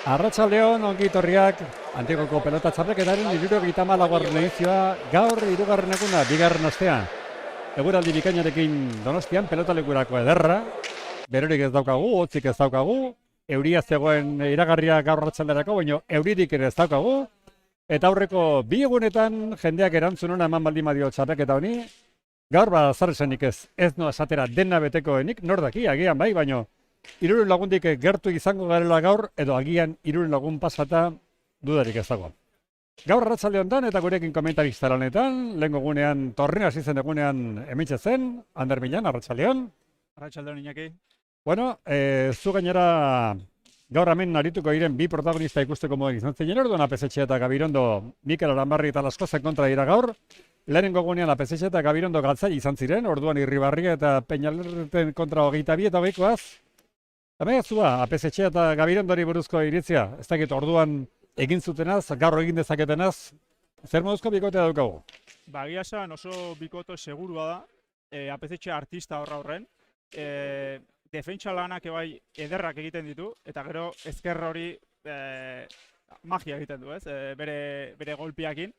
Arratsaldeon ongi etorriak Antigoko pelota txapelketaren 74. edizioa gaur 3. eguna, 2. astean. Eguraldi bikainarekin Donostian pelotalekurako ederra, berorik ez daukagu, hotzik ez daukagu, euria zegoen iragarria gaur arratsalderako, baina euririk ere ez daukagu, eta aurreko 2 egunetan jendeak erantzun ona eman baldin badio txapelketa honi, gaur zer esanik ez noa esatera dena betekoenik, nor daki, agian bai, baino 300 lagundik gertu izango garela gaur, edo agian 300 lagun pasata dudarik ez dago. Gaur arratsalde honetan eta gurekin komentarik honetan, lehengo gunean, torneo hasi zen egunean hementxe zen, Ander Milan, arratsaldeon. Arratsaldeon Iñaki. Bueno, zu gainera gaur hemen arituko diren bi protagonista ikusteko moden izan zen orduan Apesetxe eta Gabirondo, Mikel Aranbarri eta Laskozen kontra dira gaur. Lehenengo gunean Apesetxe eta Gabirondo galtzaile izan ziren, orduan Irribarria eta Peñalerreten kontra 22 eta 22az. Zua, Apesetxe eta Gabirondori buruzko iritzia, ez dakit orduan egin zutenaz, gaur egin dezaketenaz, zer moduzko bikotea daukagu? Egia esan oso bikoto segurua da, Apesetxe artista horren, defentsa lanak ebai ederrak egiten ditu, eta gero ezker hori magia egiten du, ez? Bere golpiakin.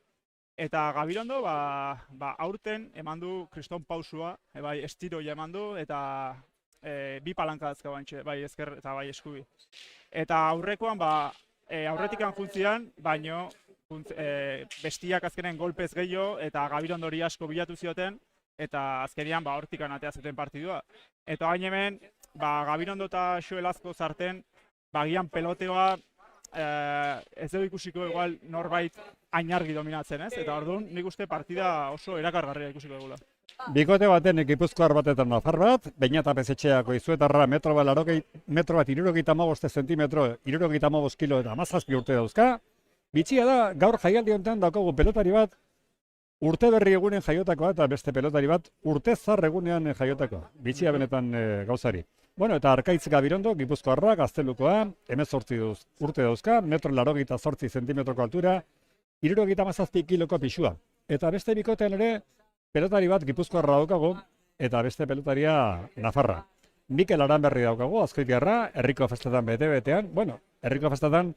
Eta Gabirondo, aurten eman du kriston pausua, ebai estiroia eman du, eta bi palanka dazka bantxe, bai ezker eta bai eskubi. Eta aurrekoan, aurretikan juntzian, baino bestiak azkenen golpez gehiago eta Gabirondori asko bilatu zioten, eta azkenian hortikan atea zuten partidua. Eta hain hemen, Gabirondo eta Xoel Azko zarten, gian peloteoa ez dugu ikusiko igual norbait ainargi dominatzen, ez? Eta orduan nik uste partida oso erakargarria ikusiko dugula. Bikote baten Gipuzkoar batetan nafar bat, Beñat Apesetxeako izuetarra metro bat 75 zentimetro, 75 kilo eta 17 urte dauzka. Bitxia da, gaur jaialdi honetan daukagu pelotari bat, urte berri egunen jaiotakoa eta beste pelotari bat urte zar egunean jaiotakoa. Bitxia benetan gauzari. Bueno, eta Arkaitz Gabirondo, Gipuzkoarra, Gaztelukoa, 18 urte dauzka, metro 88 zentimetroko altura, 77 kiloko pixua. Eta beste bikotean ere, pelotari bat Gipuzkoarra daukagu, eta beste pelotaria Nafarra. Mikel Aranbarri daukagu, Azkoitiarra, herriko festetan bete-betean. Bueno, herriko festetan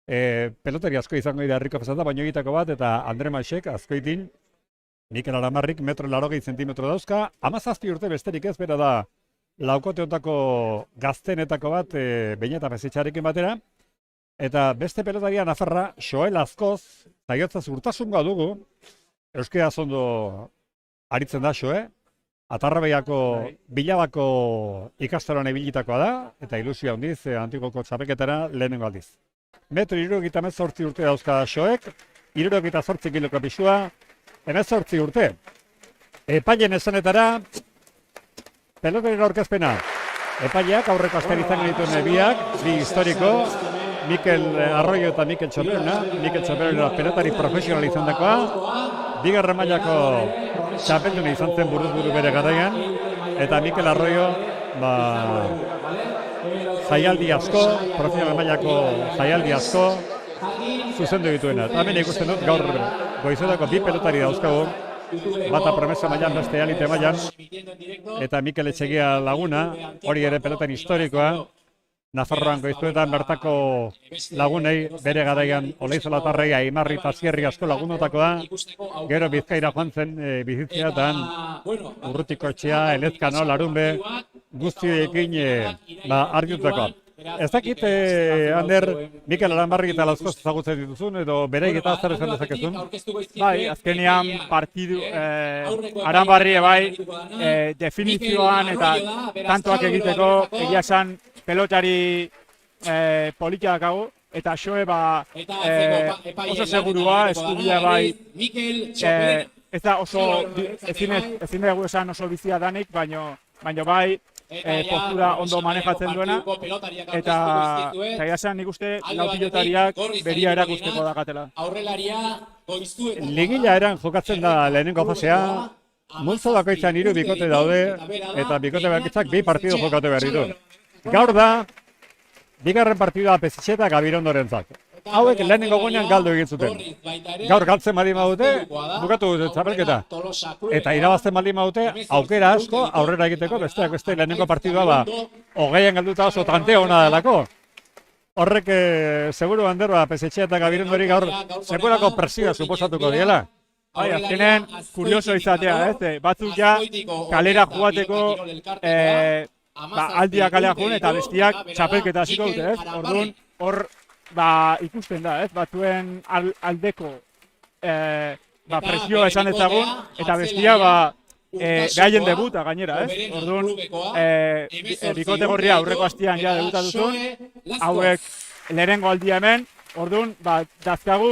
pelotari asko izango dira herriko festetan, baino egitako bat, eta Andre Maixek, Azkoitin, Mikel Aranbarrik metro 80 zentimetro dauzka, 17 urte besterik ez, bera da, laukoteotako gaztenetako bat Beñat Apesetxearekin batera, eta beste pelotaria Nafarra, Xoel Azkoz, zaiotzaz urtasungoa dugu, euskera ondo aritzen da Xoe, Atarrabeiako Bilabako ikastaroan ebilitakoa da, eta ilusia handiz Antigoko txapelketara lehenengo aldiz. Metro 78 urte dauzka Xoek, 78 kiloko pixua, 18 urte. Epailen esanetara, pelotaren aurkezpena. Epaileak aurreko astean izango dituen biak, bi historiko, Mikel Arroyo eta Mikel Txoperona. Mikel Txoperona pelotari profesional izan dakoa, 2. mailako txapelduna izan zen buruz-buru bere garaian, eta Mikel Arroyo jaialdi asko, profesional mailako jaialdi asko zuzendu dituena. Eta hemen ikusten dut gaur goizetako bi pelotari dauzkagu, bata promesa mailan, beste elite mailan, eta Mikel Etxegia laguna, hori ere pelotari historikoa, Nafarroan goizuetan bertako lagunei, bere garaian Oleizolatarrei, Aimarri eta Zierri asko lagunotakoa, gero Bizkaira joan zen bizitzea, eta Urrutiko etxea, Elezkano, Larunbe, guztioekin argiutako. Ez dakit, Ander, Mikel Aranbarri eta Laskoz ezagutzen dituzun, edo bereik eta zer esan dezakezun? Bai, azkenean partidu Aranbarri definizioan eta tantoak egiteko egia esan pelotari politia dakago, eta Xoe oso segurua, eskubia ez da oso, ezin dugu esan oso bizia danik, baino bai, postura ondo manejatzen duena, eta esan nik uste lau pilotariak beria erakusteko dakatela. Ligila eran jokatzen da lehenengo fasea, multzo bakoitzan 3 bikote daude, eta bikote bakoitzak 2 partidu jokatu behar ditu. Gaur da, 2. partidua Apesetxe eta Gabirondorentzat. Hauek lehenengo gunean galdu egin zuten. Gaur galtzen baldin badute, bukatu dute txapelketa. Eta irabazten baldin badute, aukera asko aurrera egiteko, besteak beste lehenengo partidua 20 galduta oso tante hona delako. Horrek, seguru Ander, PSH eta Gabirondori gaur sekulako presioa suposatuko diela. Bai, azkenen, kurioso izatea, ez? Batzuk ja, kalera joateko, aldia kalea joan, eta bestiak txapelketa hasiko dute, ez? Orduan, hor, ikusten da, ez? Batzuen aldeko presioa esan ezagun, eta bestia, behaien debuta gainera, ez? Orduan, bikote gorria aurreko hastian ja debutatu zuen, hauek lehenengo aldia hemen, orduan, dazkagu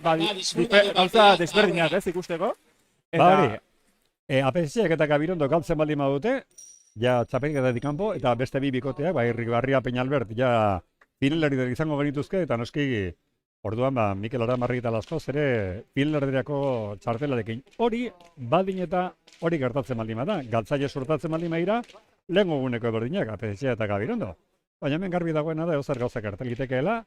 gauza desberdinak, ez, ikusteko. Hori, APSek eta Gabirondo galtzen baldin badute, ja txapelketatik kanpo, eta beste bi bikoteak, Irribarria Peñalbert, ja finalerdera izango genituzke, eta noski, orduan, Mikel Aramarri eta Laskoz ere finalerderako txartelarekin. Hori, baldin eta hori gertatzen baldin bada, galtzaile sortatzen baldin badira, lehengo guneko berdinak, APSek eta Gabirondo. Baina hemen garbi dagoena da, ezer gauzak gerta litekeela,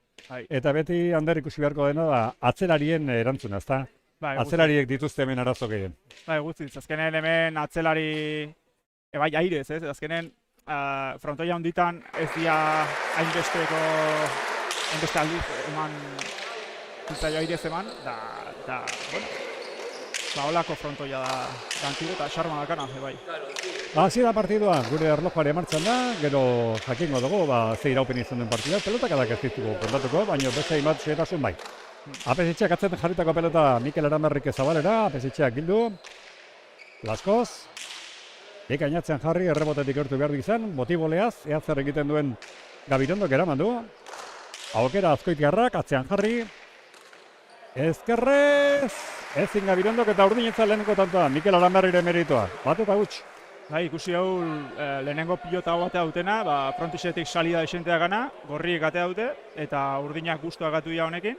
eta beti Ander ikusi beharko dena da, atzelarien erantzuna, ezta? Atzelariek dituzte hemen arazo gehien. Bai, guztiz, azkenen hemen atzelari, bai, airez, ez? Azkenen, frontoia honditan ez dia hainbeste aldiz eman, zintzaio airez eman, da, bueno, holako frontoia da gantiro eta xarma dakana, bai. Hasi da partidua, gure erlojuare martxan da, gero jakingo dugu, ze iraupen izan den partida, pelotak edak ez ditugu kontatuko, baina beste hainbat xehetasun bai. APSek atzetan jarritako pelota Mikel Aramarrik Zabalera, APSek gildu, Laskoz, ikainatzean jarri, errebotetik gertu behar izan, motiboleaz, ea zer egiten duen Gabirondok eraman du, aukera Azkoitiarrak, atzean jarri, ezkerrez, ezin Gabirondok eta urdinetza lehenengo tantoa, Mikel Aramarrire meritoa, bat eta huts. Bai, ikusi hau lehenengo pilota hau batea dutena, frontisetik salida esentea gana, gorriek atea dute, eta urdinak guztuak gatu dira honekin.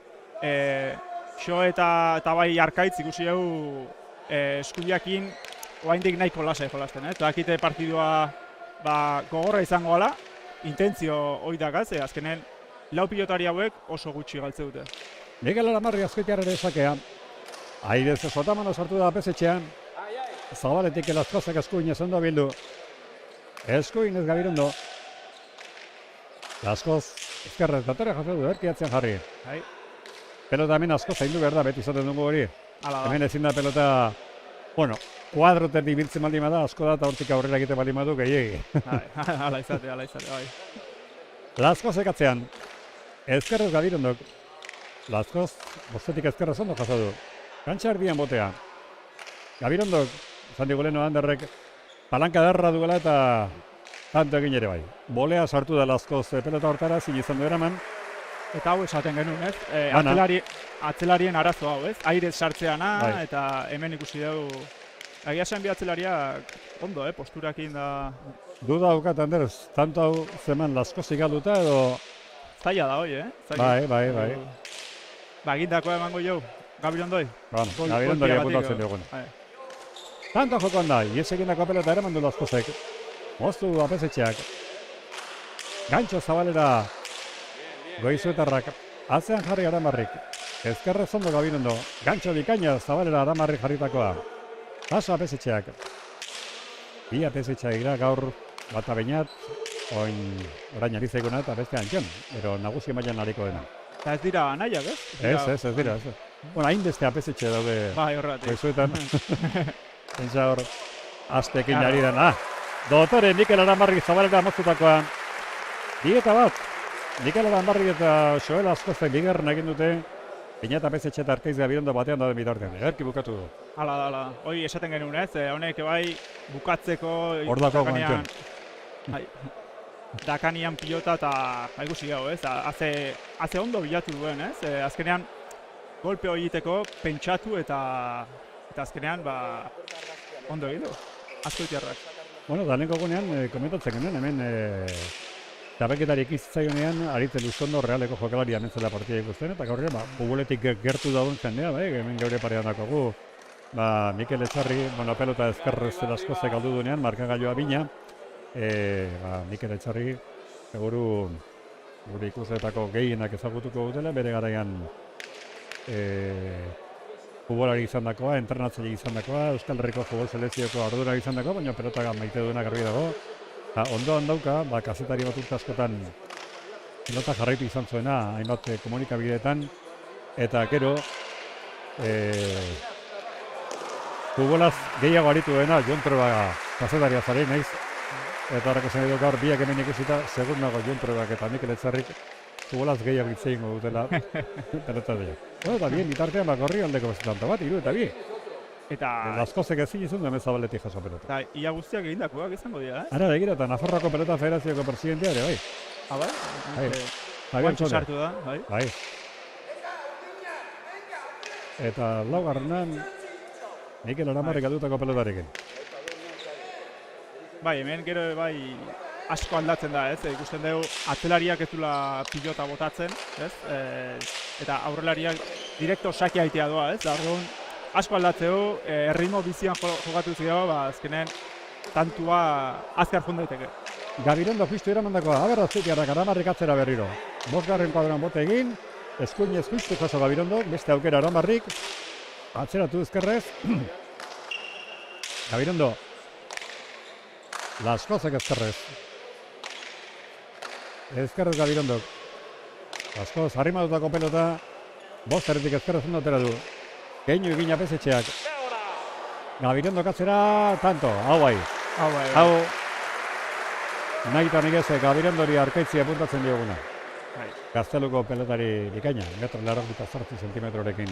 Xo eta bai arkaitz ikusi hau eskubiakin oaindik nahiko lasai jolasten, eta akite partidua gogorra izango gala, intentzio hori dakaz, azkenen lau pilotari hauek oso gutxi galtze dute. Mikel Aramarri Azkoitiarraren esakea, airez sotamano sartu da APSetxean, Zabaletik Laskozak eskuin esan da bildu. Eskuin ez Gabirondo. Laskoz, ezkerrez datora jaso du, erkiatzen jarri. Pelota hemen asko zaindu behar da, beti izaten dugu hori. Hemen ezin da pelota, bueno, kuadroten dibiltzen baldin bada, asko da eta hortik aurrera egite baldin badu gehiegi. Ala izate, bai. Laskoz ekatzean, ezkerrez Gabirondok. Laskoz, bostetik ezkerrez ondo jaso du. Kantxa erdian botea. Gabirondok, zan digu leheno Anderrek, palanka darra duela eta tanto egin ere bai. Bolea sartu da Laskoz pelota hortara, zin izan du eraman. Eta hau esaten genuen, ez? Atzelarien arazo hau, ez? Airez sartzeana, eta hemen ikusi dugu. Agia esan bi atzelariak ondo, posturakin da... Duda daukat, Ander, tanto hau zeman Laskozik galduta edo... Zaila da hoi, Bai. Bagindakoa emango jau, Gabirondoi. Gabirondoi apuntatzen dugun. Tanto jokoan da, ies egindako pelota eraman du Laskozek. Moztu APSetxeak. Gantxo Zabalera. Goizuetarrak. Atzean jarri Aramarrik. Ezkerrez ondo Gabirondo. Gantxo bikaina Zabalera Aramarrik jarritakoa. Paso APSetxeak. Bi APSetxeak gira gaur bata bainat. Orain ari zaiguna eta beste antxon. Ero nagusi mailan hariko dena. Eta ez dira nahiak, ez? Ez dira. Bueno, hain beste APSetxe daude. Bai, horretik. Goizuetan. Pentsa hor, aztekin ari dena. Dotore, Mikel Aramarri Zabalera moztutakoa. Dieta bat. Mikel Aramarri eta Joel Askozen bigarren egin dute. Baina eta APSetxe eta Arkaiz Gabirondo batean dauden bitartean. Erki bukatu du. Hala. Hoi esaten genuen, ez? Honek bai bukatzeko... Hor dako guantion. Dakanian pilota eta ikusi gau, ez? Haze ondo bilatu duen, ez? Azkenean golpe hori egiteko pentsatu eta azkenean ondo egin du. Azkoitiarrak. Bueno, daneko gunean komentatzen genuen, hemen txapelketari ekizitzaionean aritzen Luzondo realeko jokalari amentzela partida ikusten, eta gaurre, futboletik gertu dauden jendea, hemen geure parean dakogu. Mikel Etxarri, pelota ezkerrez Laskozek aldu duenean, markagailoa bina. Mikel Etxarri, seguru gure ikusetako gehienak ezagutuko dutela, bere garaian futbolari izan dakoa, entrenatzaile izan dakoa, Euskal Herriko futbol selekzioko ardura izan dakoa, baina pelota maite duena garbi dago. Ondoan dauka, kazetari bat urte askotan pelota jarraitu izan zuena, hainbat komunikabideetan, eta gero, futbolaz gehiago aritu dena, Jon Trueba kazetaria zari, naiz, eta horrek esan edo gaur biak hemen ikusita, segur nago Jon Truebak eta Mikel Etzarrik futbolaz gehiago hitz egingo dutela pelota dira. Eta bien, bitartean bakorri aldeko bezetanto bat, 3 eta 2. Eta Laskozek ezin izun duen Zabaletik jaso pelota. eta ia guztiak egindakoak izango dira, Ara, begira, eta Nafarroako pelota federazioko presidentea ere, bai. Bai? Bai. Javier Guantxo Txone. sartu da, bai. Bai. Eta laugarrenan, Mikel Aramarrik aldutako pelotarekin. Bai, hemen gero bai asko aldatzen da, ez? Ikusten dugu atzelariak ez dula pilota botatzen, ez? Eta aurrelariak direkto sakia aitea doa, ez? Da orduan asko aldatzeu, erritmo bizian jogatu zio, azkenen tantua azkar joan daiteke. Gabirondo justu eramandakoa, aber azteitiarrak Aramarrik atzera berriro. 5. kuadran bote egin, eskuinez justu jaso Gabirondok, beste aukera Aramarrik, atzeratu ezkerrez. Gabirondo, Laskozek ezkerrez. Ezkerrez Gabirondok. Laskoz, harrimatutako pelota, 5 ezkerrez ondo atera du. Keinu egin apesetxeak. Gabirondok atzera, tanto, hau bai. Hau, nahi eta nigeze Gabirondori arkaitzia puntatzen dioguna. Gazteluko pelotari bikaina, 1,88 zentimetrorekin.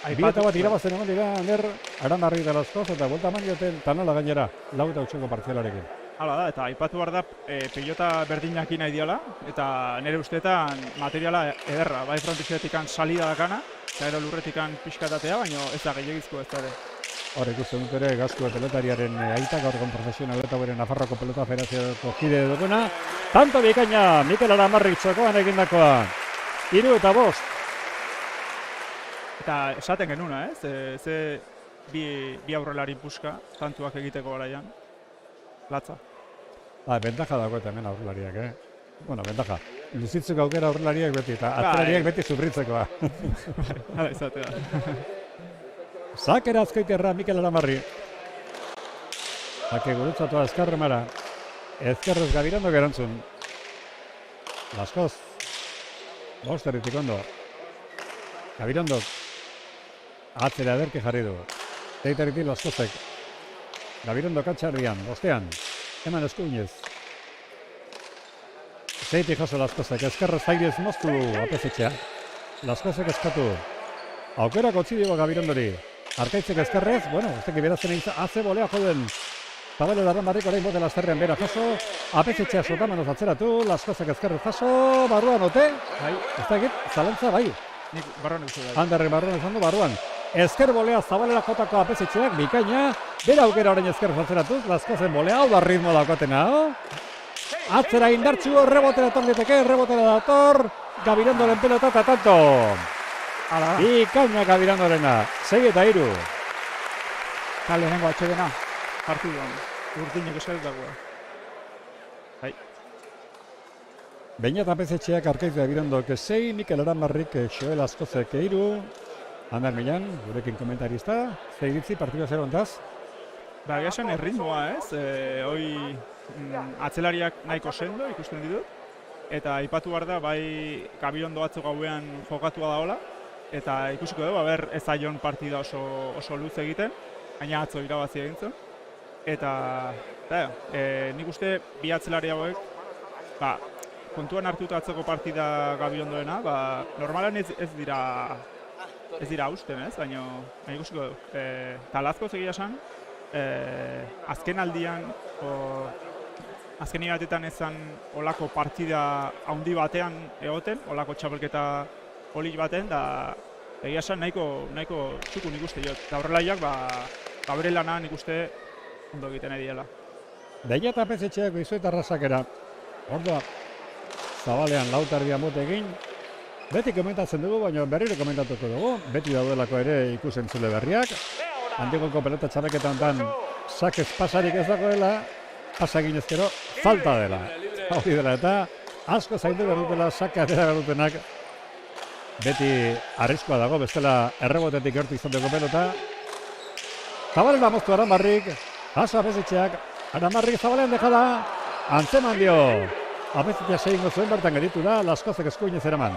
2 bat irabazen eman dira, Ander, Aramarrik eta Laskoz, eta buelta eman dioten tanola gainera, 4-8 partzialarekin. Hala da, eta aipatu behar da pilota berdinakin nahi diala, eta nire usteetan materiala ederra, bai frontiziatikan salida dakana, eta ero lurretikan pixkatatea, baina ez da gehiagizko ez da ere. Hor ikusten dut ere, Gazkue pelotariaren aita, gaur konprofesional eta bere Nafarroko pelota federazioko kide duguna. Tanto bikaina, Mikel Aramarrik txokoan egindakoa. 3 eta 5. Eta esaten genuna, ez? Ze bi aurrelari puska, tantuak egiteko garaian. Latza. Bentaja dago eta hemen aurrelariak, Bueno, bentaja. Luzitzeko aukera aurrelariak beti, eta atzerariak beti sufritzekoa. Hala izatea. Zakera azkoiterra Mikel Aramarri. Zake gurutzatua ezkerremara. Ezkerrez Gabirondok erantzun. Laskoz. 5 erritik ondo. Gabirondok. Atzera ederki jarri du. Teiterritik Laskozek. Gabirondok atxarrian, 5. Eman eskuinez. Zeiti jaso Laskozek. Ezkerrez zairez moztu apesetxea. Laskozek eskatu. Aukerak otzi digo Gabirondori. Arkaitzek ezkerrez, bueno, usteki berazten egin haze bolea joden. Zabale Aramarrik orain bote lasterrean bera jaso. Apesetxea sotamanoz atzeratu, Laskozek ezkerrez jaso, barruan ote. Bai, ez da egit, zalantza bai. Nik barruan eguzu da. Handerrek barruan esan du, barruan. Ezker bolea Zabalera jotako apesetxeak, bikaina. Bera aukera orain ezkerrez atzeratuz, Laskozen bolea, hau da ritmo daukatena. Atzera indartxu, errebotera torleteke, errebotera dator. Gabirondoren pelota eta tanto. Bikaina Gabirondorena, 6 eta 3. Eta lehenengo atxedena, partiduan, urdinek esaret dagoa. Bai. Beñat apesetxeak Arkaiz Gabirondok 6, Mikel Aramarrik Xoel Laskozek 3. Ander Milan, gurekin komentarista, ze iritzi partidua zer ontaz? Ba, esan erritmoa, ez? Hoi atzelariak nahiko sendo ikusten ditut. Eta aipatu behar da, bai Gabirondo atzo gauean jokatua daola. Eta ikusiko dugu, ez zaion partida oso luz egiten, baina atzo irabazi egin zuen. Eta, nik uste bi atzelari hauek, kontuan hartuta atzoko partida Gabirondorena, normalan ez dira hausten, ez? Baina ikusiko dugu. Eta Lazkoz egia esan, azken aldian, azken iratetan ezan olako partida handi batean egoten, olako txapelketa polit baten, da egia esan nahiko txukun ikuste jo. Eta horrelaiak, bere lana nik uste ondo egiten nahi diela. Beñat apesetxeak izuetarra sakera. Orduan, Zabalean lautardia mote egin. Beti komentatzen dugu, baina berriro komentatuko dugu. Beti daudelako ere ikusentzule berriak. Antigoko pelota txarraketan dan sakez pasarik ez dagoela, pasagin ezkero, falta dela. Hori dela eta asko zaindu berrutela sake atera berrutenak. Beti arriskoa dago, bestela errebotetik gertu izateko pelota. Zabalena moztu Aramarrik, jaso apesetxeak, Aramarrik Zabalean dejada, antzeman dio. Apezitzea segingo zuen, bertan geritu da, Laskozek eskuinez eraman.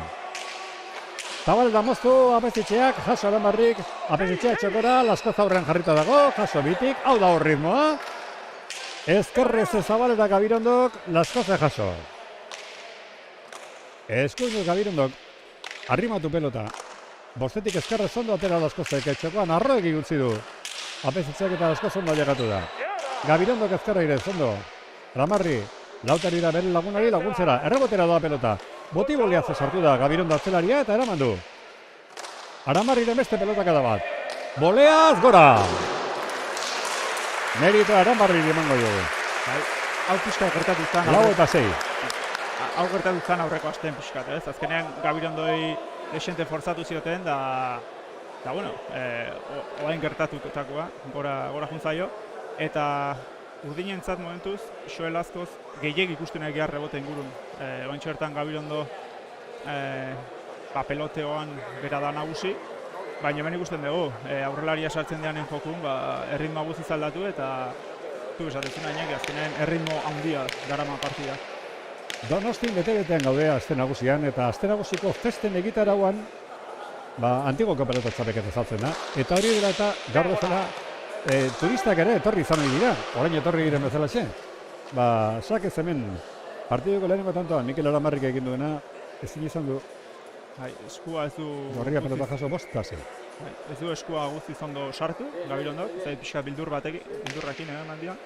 Zabalera moztu, Apezitxeak, jaso Aramarrik, Apezitxeak txokora, Laskoz aurrean jarrita dago, jaso bitik, hau da hor ritmoa. Ezkerrez Zabalera Gabirondok, Laskozek jaso. Eskuinez Gabirondok, arrimatu pelota. Bostetik ezkerrez ondo atera Laskozek, txokoan arroegi utzi du. Apezitxeak eta Laskoz ondo llegatu da. Gabirondok ezkerra irez ondo. Ramarri, lautari da bere lagunari laguntzera, errebotera doa pelota. Boti boleazo sartu da Gabirondo atzelaria eta eraman du. Aramarriren beste pelotakada bat. Boleaz gora! Merito Aramarri emango dugu. Hau pixka gertatu zan. 4-6. Hau gertatu zan aurreko astean pixkat, ez? Azkenean Gabirondoi desente forzatu zioten, da bueno, orain gertatutakoa, gora juntzaio. Eta urdinentzat momentuz, Joel Azkoz gehiegi ikusten egia rebote ingurun. Oantxe bertan Gabirondo peloteoan bera da nagusi, baina hemen ikusten dugu, aurrelaria sartzen deanen jokun, erritmoa guztiz aldatu eta du esatezen ainek, azkenean erritmo handia darama partida. Donostin bete-betean gaude aste nagusian, eta aste nagusiko festen egitarauan Antigoko pelota txapeketa saltzen da. Eta hori dira eta gaur bezala turistak ere etorri izan nahi dira, orain etorri diren bezala xe. Sakez hemen, partidoko lehenengo tantoan, Mikel Aramarrik egin duena, ezin izan du. Eskua ez du... Gorria pelota jaso 5-6. Ez du eskua guztiz ondo sartu, Gabirondok, zait pixka bildurrakin eman dira.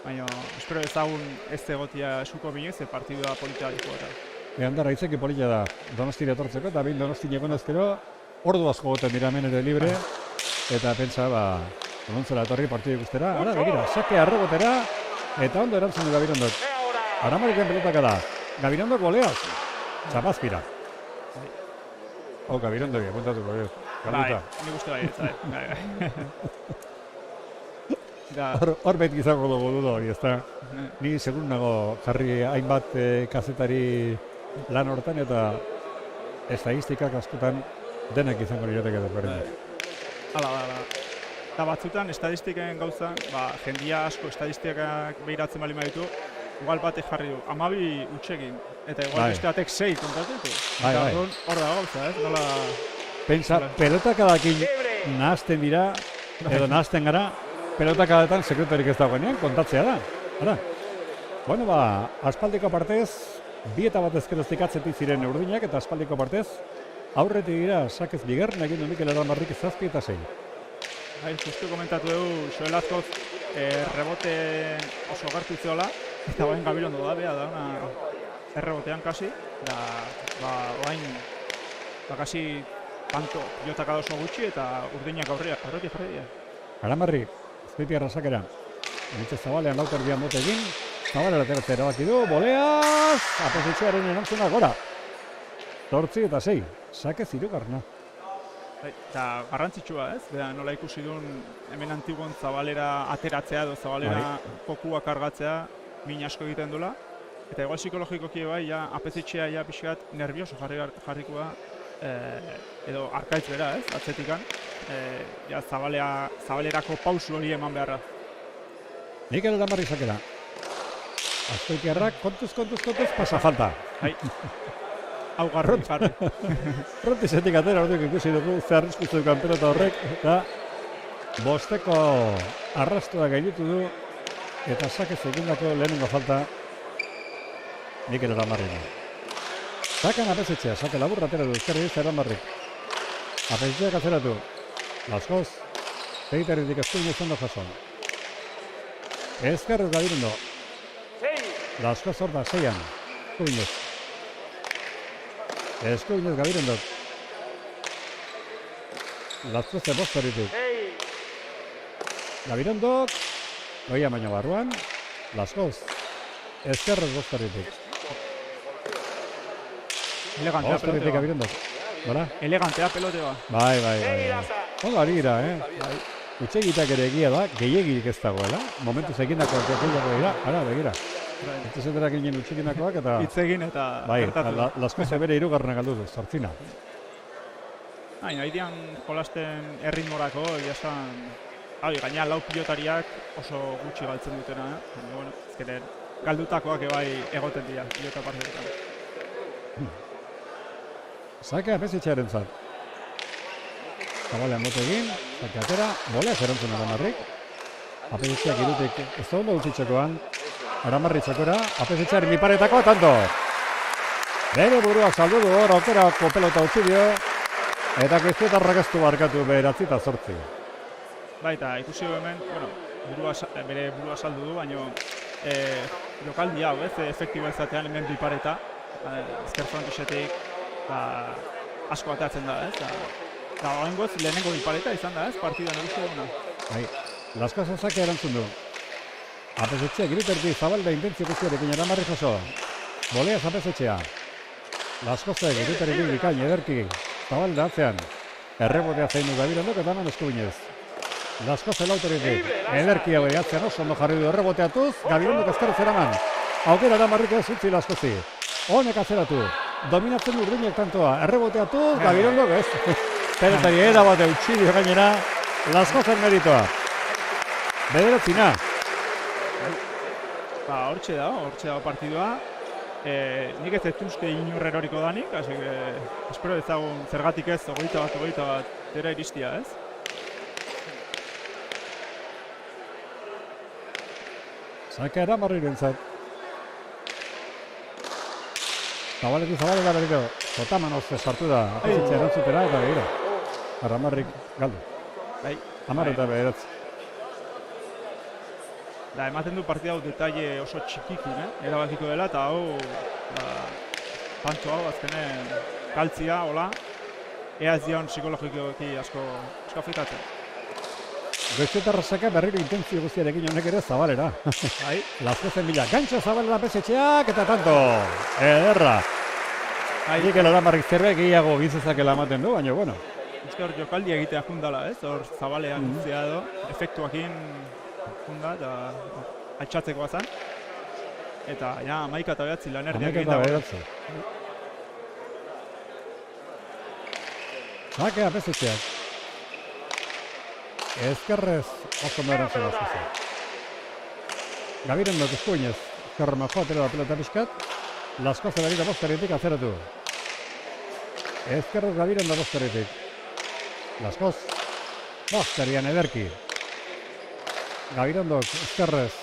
Baina, espero ezagun ez egotia eskuko binez, partidua politia diko eta. Handara itzeki politia da Donostira etortzeko, eta behin Donostin egon ezkero, ordu asko goten dira hemen ere libre, eta pentsa, onontzela etorri partidu ikustera. Ara, begira, sake arrebotera, eta ondo erantzun du Gabirondok. Aramariken pelotaka da. Gabirondok goleaz, txapazpira. Gabirondok, apuntatuko, galuta. Nik uste bai. Hor beti izango dugu duda hori, ezta? Ni segun nago jarri hainbat kazetari lan hortan eta estadistikak askotan denek izango lirateke desberdinak. Hala. Eta batzutan, estadistiken gauza, jendia asko estadistikak behiratzen bali maitu, igual batek jarri du, 12 utxegin, eta igual beste batek 6 kontatu ditu. Eta hor da gauza, ez? Nola... Pentsa, pelotakadekin nahazten dira, edo nahazten gara, pelotakadetan sekretarik ez dagoenean, kontatzea da. Ara. Bueno, aspaldiko partez, 2 eta bat ezkeroztik atzetik ziren urdinak, eta aspaldiko partez, aurretik dira, sakez bigarren egin du Mikel Aramarrik 7 eta 6. Justu komentatu dugu, Joel Azkoz rebote oso gertu itzeola, eta oain Gabirondo da, da una errebotean kasi, da oain kasi panto jotaka oso gutxi eta urdinak aurretik jarri dira. Aramarri, Azpeitia Rasakera, Mitxe Zabalean lauter dian botekin, Zabalera ateratze erabaki du, boleaz, Apezitxearen erantzuna gora. 8 eta 6, sakez hirugarrena. Eta garrantzitsua, ez? Nola ikusi duen hemen Antigon Zabalera ateratzea edo Zabalera kokua kargatzea min asko egiten dula. Eta igual psikologikoki bai, Apezitxea pixkat nervioso jarrikoa edo arkaitz bera, ez? Atzetikan. Zabalerako pausu hori eman beharra. Mikel Aramarri sakera. Azpeitiarrak kontuz, pasa falta. Hau garri. Frontizetik atera orduak ikusi dugu zeharrizkustu kanpelota horrek, eta bosteko arrastua gainitu du, eta sakez egindako lehenengo falta Mikel Aramarri. Sakan Apezitxea, sake laburra atera du ezkerri izan Aramarrik. Apezitxeak atzeratu. Laskoz, Peiterritik eskuinez ondo jason. Ezkerrez Gabirondo. Laskoz hor da, 6an. Eskuinez. Eskuinez Gabirondok. Laskoze bostoritik. Gabirondok. Goia baino barruan. Laskoz. Ezkerrez bostoritik. Elegantea Bostoritik Gabirondok. Elegantea pelotea. Bai. Ondo ari gira, Utsegitak ere egia da, gehiagik ez dagoela. Momentuz egindako gehiago dira, ara, begira. Ez zenterak ginen utseginakoak eta... Itzegin eta... Bai, Laskoze bere hirugarrena galdu du, 8. Haidean jolasten erritmorako, egia esan... Gainera, 4 pilotariak oso gutxi galtzen dutena, ezkeren galdutakoak ebai egoten dira, pilota partidetan. Sake apezitxearen zat. Zabalean bote egin, sake atera, boleak erantzun Aramarrik. Apezitxeak irutik ez da ondo utzitxekoan. Aramarri txokora, apezitxearen miparetako, tanto! Bere buruak saldu du hor, aukerako pelota utzi dio. Eta Koizuetarrak ez du barkatu 9-8. Baita, ikusi hemen, bueno, bere burua saldu du, baina jokaldi hau, ez, efektibo ezatean hemen bipareta, ezker frontisetik, asko atatzen da, ez, eta horrengoz lehenengo bipareta izan da, ez, partida nagusi duguna. Bai, Lasko Zazake erantzun du. Apezitxeak iriterki zabalda intentzio guztiarekin Aramarri jaso. Boleaz apezitxea. Laskozek iriterki bikain ederki zabalda atzean. Errebotea zein du Gabirondok eta eman eskuinez. Laskoze lauteritik, ederki hau egatzen oso ondo jarri du erreboteatuz, Gabirondok ezkerrez eraman. Aukera Aramarrik ez utzi Laskozi. Honek atzeratu, dominatzen Urdinek tantoa, erreboteatuz, Gabirondok ez. Pelotari erabate utzi dio gainera, Laskozen meritoa. Bederatzina. Hortxe da partidua. Nik ez duzke inur eroriko danik, así que espero ezagun zergatik ez, 21 dera iristia, ez? Sake Aramarrirentzat. Zabaletik zabalela berriro. Zotaman hozte sartu da, apezitzea erantzutera eta behira. Aramarrik galdu. Bai. 10 eta bederatzi. Da, ematen du partida hau detaile oso txikikin, erabakiko dela, eta hau, pantxo hau, azkenen galtzia, hola, ea ez dion psikologikoki asko afektatzen. Koizuetarra Sake berriro intentzio guztiarekin honek ere zabalera. Bai. Laskozen bila, gantxo zabalera pezetxeak eta tanto. Ederra. Mikel Aramarrik zerbait gehiago gizezakela ematen du, baina bueno. Uste hor jokaldi egitea jundala, ez? Hor zabalean guztia edo, efektuakin junda eta altxatzeko bazan. Eta, ja, 11 eta 9 lan erdiak egin dago. Sake apezetxeak. Ezkerrez oso merantzen Laskoze. Gabirondok eskuinez, ezkerra majoa atera da pelota pixkat. Laskoze berriro bosteretik atzeratu. Ezkerrez Gabirondo bosteretik. Laskoz, bosterian ederki. Gabirondok ezkerrez.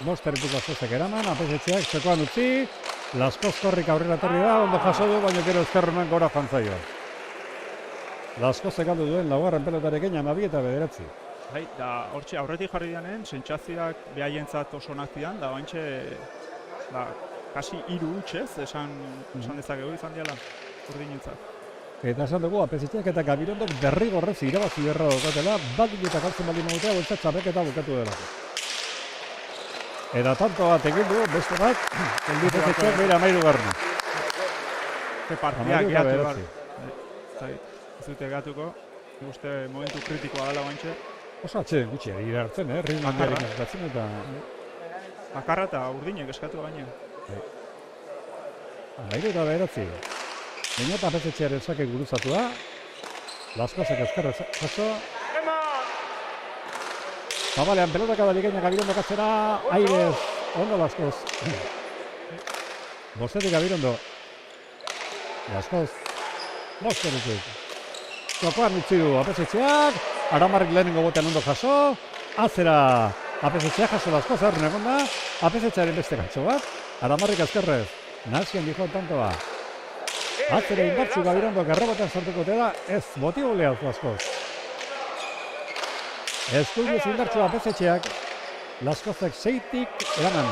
Bosteretik Laskozek eraman, apesetxeak zekoan utzi. Laskoz korrik aurrera torri da, ondo jaso du, baina gero ezkerrenan gora jantzaio. Laskozek galdu duen laugarren pelotarekin 12 eta 9. Bai, da, hortxe aurretik jarri dianen, sentsazioak behaientzat oso onak dian, da baintxe, kasi 3 hutsez, esan dezakegu izan diala, Urdinentzat. Eta esan dugu, apesetxeak eta Gabirondok derrigorrez irabazi berra daukatela, baldin eta galtzen baldin magutea, boltzat txapeketa bukatu delako. Eta tanto bat egin du, beste bat, elbitezetxeak behira 13. Partidak gehiatu behar. Ez dute gehatuko, uste momentu kritikoa dela baintxe. Oso atxe gutxi ari hartzen, ritmo handiarik eskatzen eta... Bakarra eta Urdinek eskatu baina. 13 eta 9. Baina eta apesetxearen Sake guruzatua. Laskozek ezkerrez jaso. Zabalean pelotaka da bikaina Gabirondok atzera. Airez, ondo Laskoz. Bostetik Gabirondo. Laskoz. Bostetik. Jokoan utzi du apesetxeak. Aramarrik lehenengo botean ondo jaso. Atzera apesetxeak jaso Laskoz erren egon da. Apesetxearen beste gatxo bat. Aramarrik ezkerrez. Nazien dijo tantoa. Atzera indartzu Gabirondok errebotean sartuko da, ez motibo lehaz Laskoz. Eskuinez indartzu apesetxeak, Laskozek 6tik eraman.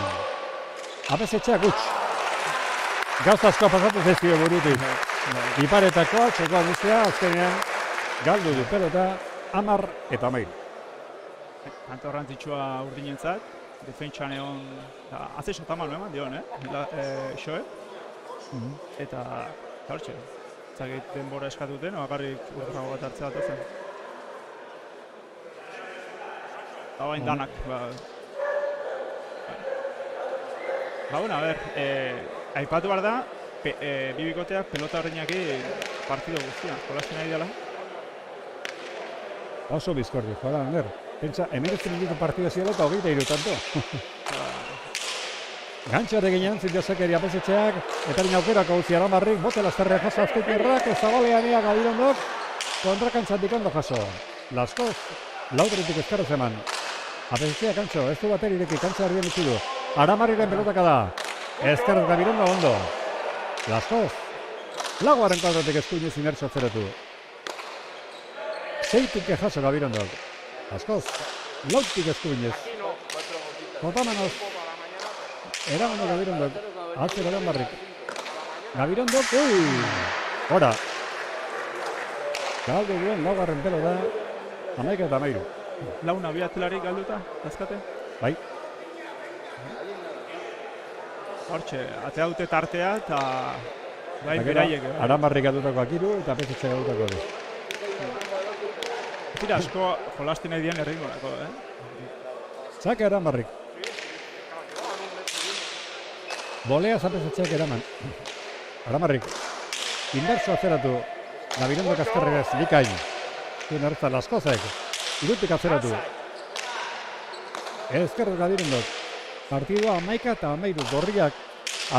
Apesetxeak huts. Gauza asko pasatu zaizkio burutik. Iparetakoa, txokoa guztia, azkenean galdu du pelota, 10 eta 11. Kanto garrantzitsua Urdinentzat, defentsan egon, haze sotamal eman dion, Xoe. Eta, hortxe, zagit denbora eskatuten, bakarrik urtrago bat hartzea zen. Bain danak, bueno, a ber, aipatu behar da, bi bikoteak pelota horreinaki partido guztia, jolasten ari dela. Oso bizkordi, jola, Ander. Pentsa, 19 minutu partida ziela eta 23 tanto. Gantxare ginen, zindiozekeri apesetxeak, eta harin aukerako utzi Aramarrik, bote lasterreak jaso azkeikerrak, zabalean ea Gabirondok, kontrakantzatik ondo jaso. Laskoz, lauderitik ezkarrez eman. Apesetxeak kantxo, ez du bater ireki, kantxa ardien utzi du. Aramarriren pelotaka da. Ezkarrez Gabirondo ondo. Laskoz, laguaren kuadrotik eskuinez inertxo zeretu. Seitik jaso Gabirondok. Laskoz, lautik eskuinez. Kotamenos. Eraman Gabirondok, atzera Aramarrik. Gabirondok, Hora. Galdu duen laugarren pelo da, 11-13. Launa bi atlari galduta, azkate? Bai. Hortxe, atea dute tartea eta bai beraiek. Aramarrik galdutakoak 3 eta Apesetxe galdutako 2. Tira asko jolasten nahi dian erritmorako, Txake Aramarrik. Bolea Apesetxeak eraman. Aramarrik. Inbertso azeratu. Gabirondok azkarregaz likain. Zuen hartza Laskozek. Irutik azeratu. Ezkerrez Gabirondok. Partidua 11 eta 13. Gorriak.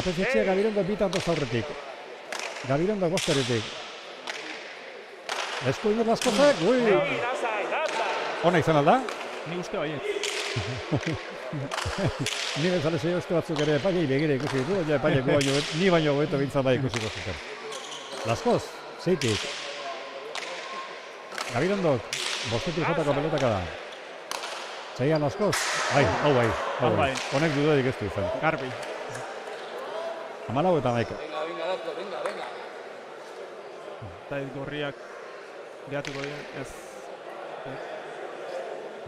Apesetxeak Gabirondok bitanto zaurretik. Gabirondok bosteretik. Eskuinez Laskozek. Ona izan alda? Ni uste baiet. Ni bezala zei beste batzuk ere epailei begira ikusi ditu, epailek ni baino gobeto bintzat da ikusiko zuten. Laskoz, zeitik. Gabirondok, bostetik jotako pelotaka da. Zeian Laskoz, hau bai. Honek dudarik ez du izan. Garbi. 14 eta 11. Eta gorriak gehatuko dira, ez.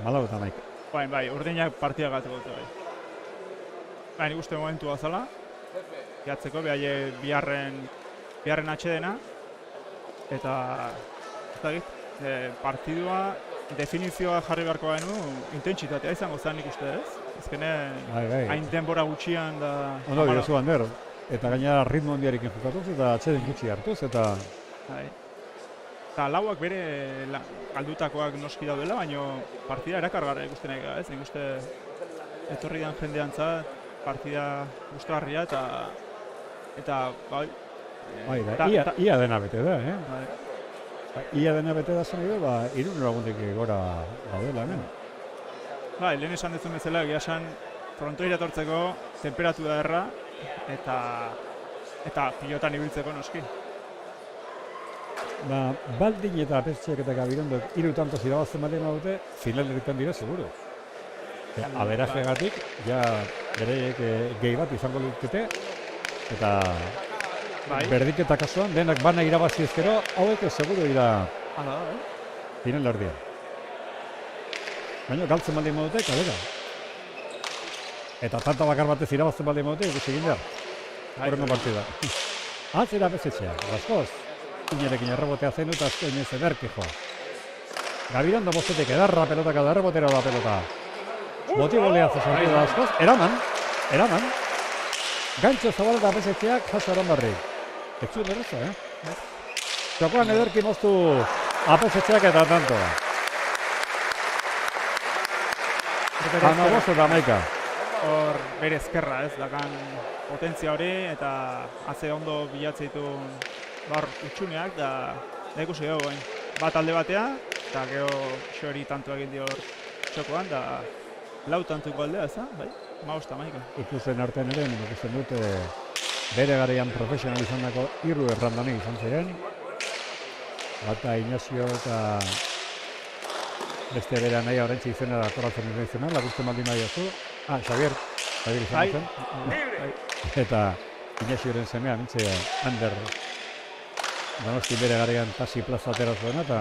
14 eta 11. Bai, urdinak partida gatuko dute bai. Nik uste momentua zala, gehatzeko, behaie biharren atxedena, eta partidua definizioa jarri beharko genu intentsitatea izango zen nik uste ez. Ezkene hain denbora gutxian da... Ondo, Josu Ander, eta gainera ritmo handiarekin jokatuz eta atxeden gutxi hartuz, eta... Eta lauak bere galdutakoak noski daudela, baina partida erakargarra ikusten nahi gara, ez? Nik uste etorri dan jendeantzat, partida gustagarria eta bai... Ia dena bete da, Ia dena bete da zen edo, 300 lagundik gora daudela hemen. Bai, lehen esan dezun bezala, egia esan frontoira etortzeko temperatura erra eta pilotan ibiltzeko noski. Baldin eta Apesetxeak eta Gabirondok 3 tantos irabazten baldin badute, finaleritan dira seguru. Aberajegatik, bereiek gehi bat izango dutete, eta berdiketa kasuan, denak bana irabazi ezkero, hauek seguru dira finalerdian. Baina galtzen baldin badute, kalera. Eta tanta bakar batez irabazten baldin badute, ikusi egin behar. Horrengo partida. Atzera Apesetxeak, Laskoz. Inerekin errebotea zen eta azko inez ederkejo. Gabirondo bostetek edarra pelotaka da, errebotera da pelota. Boti golea zesarri da Laskoz. Eraman. Gantxo zabaleta Apesetxeak jaso Aramarrik. Ez zuen erreza, Txokoan ederki moztu Apesetxeak eta tanto. Hana bost eta 11. Hor bere ezkerra ez, dakan potentzia hori eta atze ondo bilatze ditu utxuneak da ikusi dugu bain. Bat alde batea eta gero xori tanto egin dio txokoan da 4 tantuko aldea ez da, bai? 15 eta 11. Ikusten artean ere, ikusten dute bere garaian profesional izan dako 3 errandanik izan ziren. Bata Ignacio eta beste bere nahi horrentzi izena da koratzen izena, lagusten baldin nahi azu. Xavier izan zen. Eta Ignazioren semea, mintze Ander Donosti bere garaian tasi plaza atera zuena eta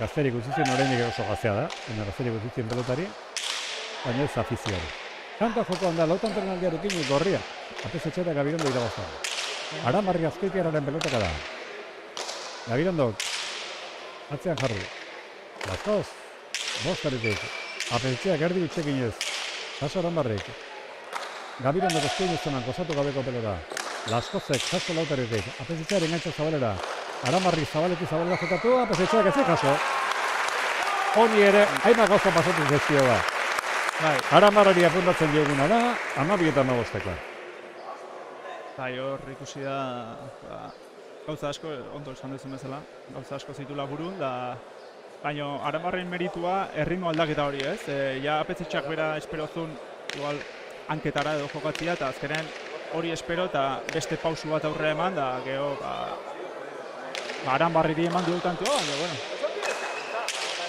gazterik utzizien oraindik oso gaztea da, gazterik utzizien pelotari, baina ez afizioari. Kanta jokoan da, lautan penaldiarekin gorria, Apesetxe eta Gabirondo irabazta. Aramarri azkoitiararen pelotaka da. Gabirondo, atzean jarri. Laskoz, bostaretik, Apesetxeak erdi utxekin ez, jaso Aramarrik. Gabirondo goztein ez zeman, gozatu gabeko pelota. Laskozek, jaso lautaretik, Apesetxearen gantxo zabalera. Aramarri zabaletik zabalera jokatu, Apesetxeak ez jaso. honi ere, hainbat gauza pasatu zezio da. Bai, Aramarari apuntatzen dioguna da, 12 eta 15. bai, hor ikusi da, gauza asko, ondo esan duzun bezala, gauza asko zitula buru, da baina Aramarren meritua erritmo aldaketa hori, ez? Ja apetitxak bera esperozun, igual, hanketara edo jokatzia, eta azkenen hori espero eta beste pausu bat aurrera eman, da geho, Aranbarriri eman dugu kantua, baina, bueno.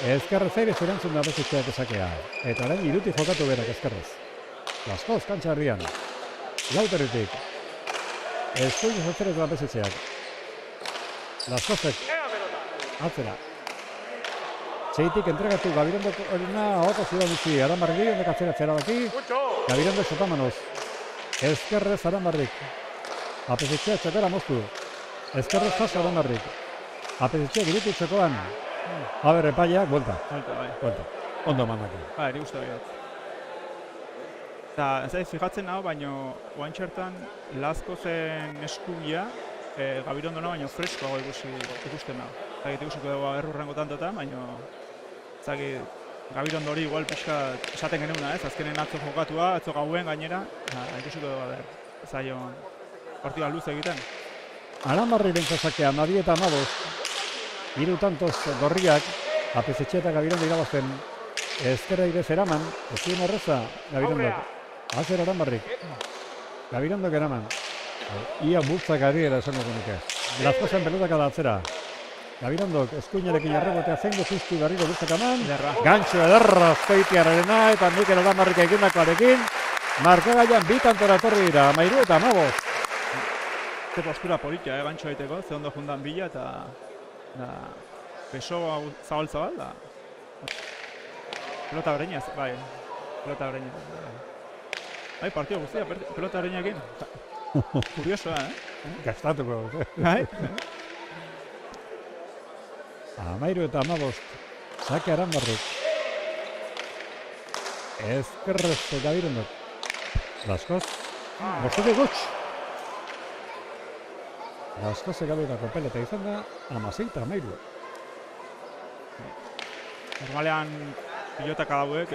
Ezkerrez ere zerantzun da bezitxeak esakea. Eta orain iruti jokatu berak ezkerrez. Laskoz kantxa herrian. Lauterritik. Eskuin zatzerez da bezitxeak. Laskozek. Atzera. Txeitik entregatu Gabirondok horina ahota zidan utzi. Aranbarriri ondek atzeratzera baki. Gabirondok sotamanoz. Ezkerrez Aranbarrik. Apezitxeak txokera moztu. Ezkerrez jaso Aranbarrik. Apezitxeak iruti txokoan. Aber, epaiak, buelta. Buelta. Ondo mandako. Eri uste behat. Eta, ez da, fijatzen hau, baino, oain txertan, Laskozen eskubia, Gabirondona baino freskoago ikusten hau. Zagit ikusiko dugu errurrengo tantotan, baino, zagit, Gabirondo hori igual pixka esaten genuena, ez? Azkenen atzo jokatua, atzo gauen gainera, ikusiko dugu, zaion, partida luze egiten. Aranbarriren zazakea, 12 eta 15. Hiru tantos gorriak, Apezitxe eta Gabirondo irabazten ezkerra irez eraman, ezin erreza, Gabirondok. Azer Aranbarrik. Gabirondok eraman. Ia bultzak adiera esango genuke. Laskozen pelotaka da atzera. Gabirondok eskuinarekin arrebotea zengo justu berriro bultzak eman. Gantxo ederra Azpeitiarrena eta Mikel Aranbarrik egindakoarekin. Markagaian bi tantora etorri dira, 13 eta 15. Ze postura politia, gantxo daiteko, ze ondo jundan bila eta beso zabal-zabal da. Pelota bereinaz, bai. Pelota bereinaz. Bai, partio guztia, pelota bereinekin. Kuriosoa, Gastatuko. Bai. 13 eta 15. Sake Aranbarrik. Ezkerrez Gabirondok. Laskoz. Bostetik gutx. Laskoze Gabirondoko pelota izan da, 16 eta 13. Normalean pilotak hauek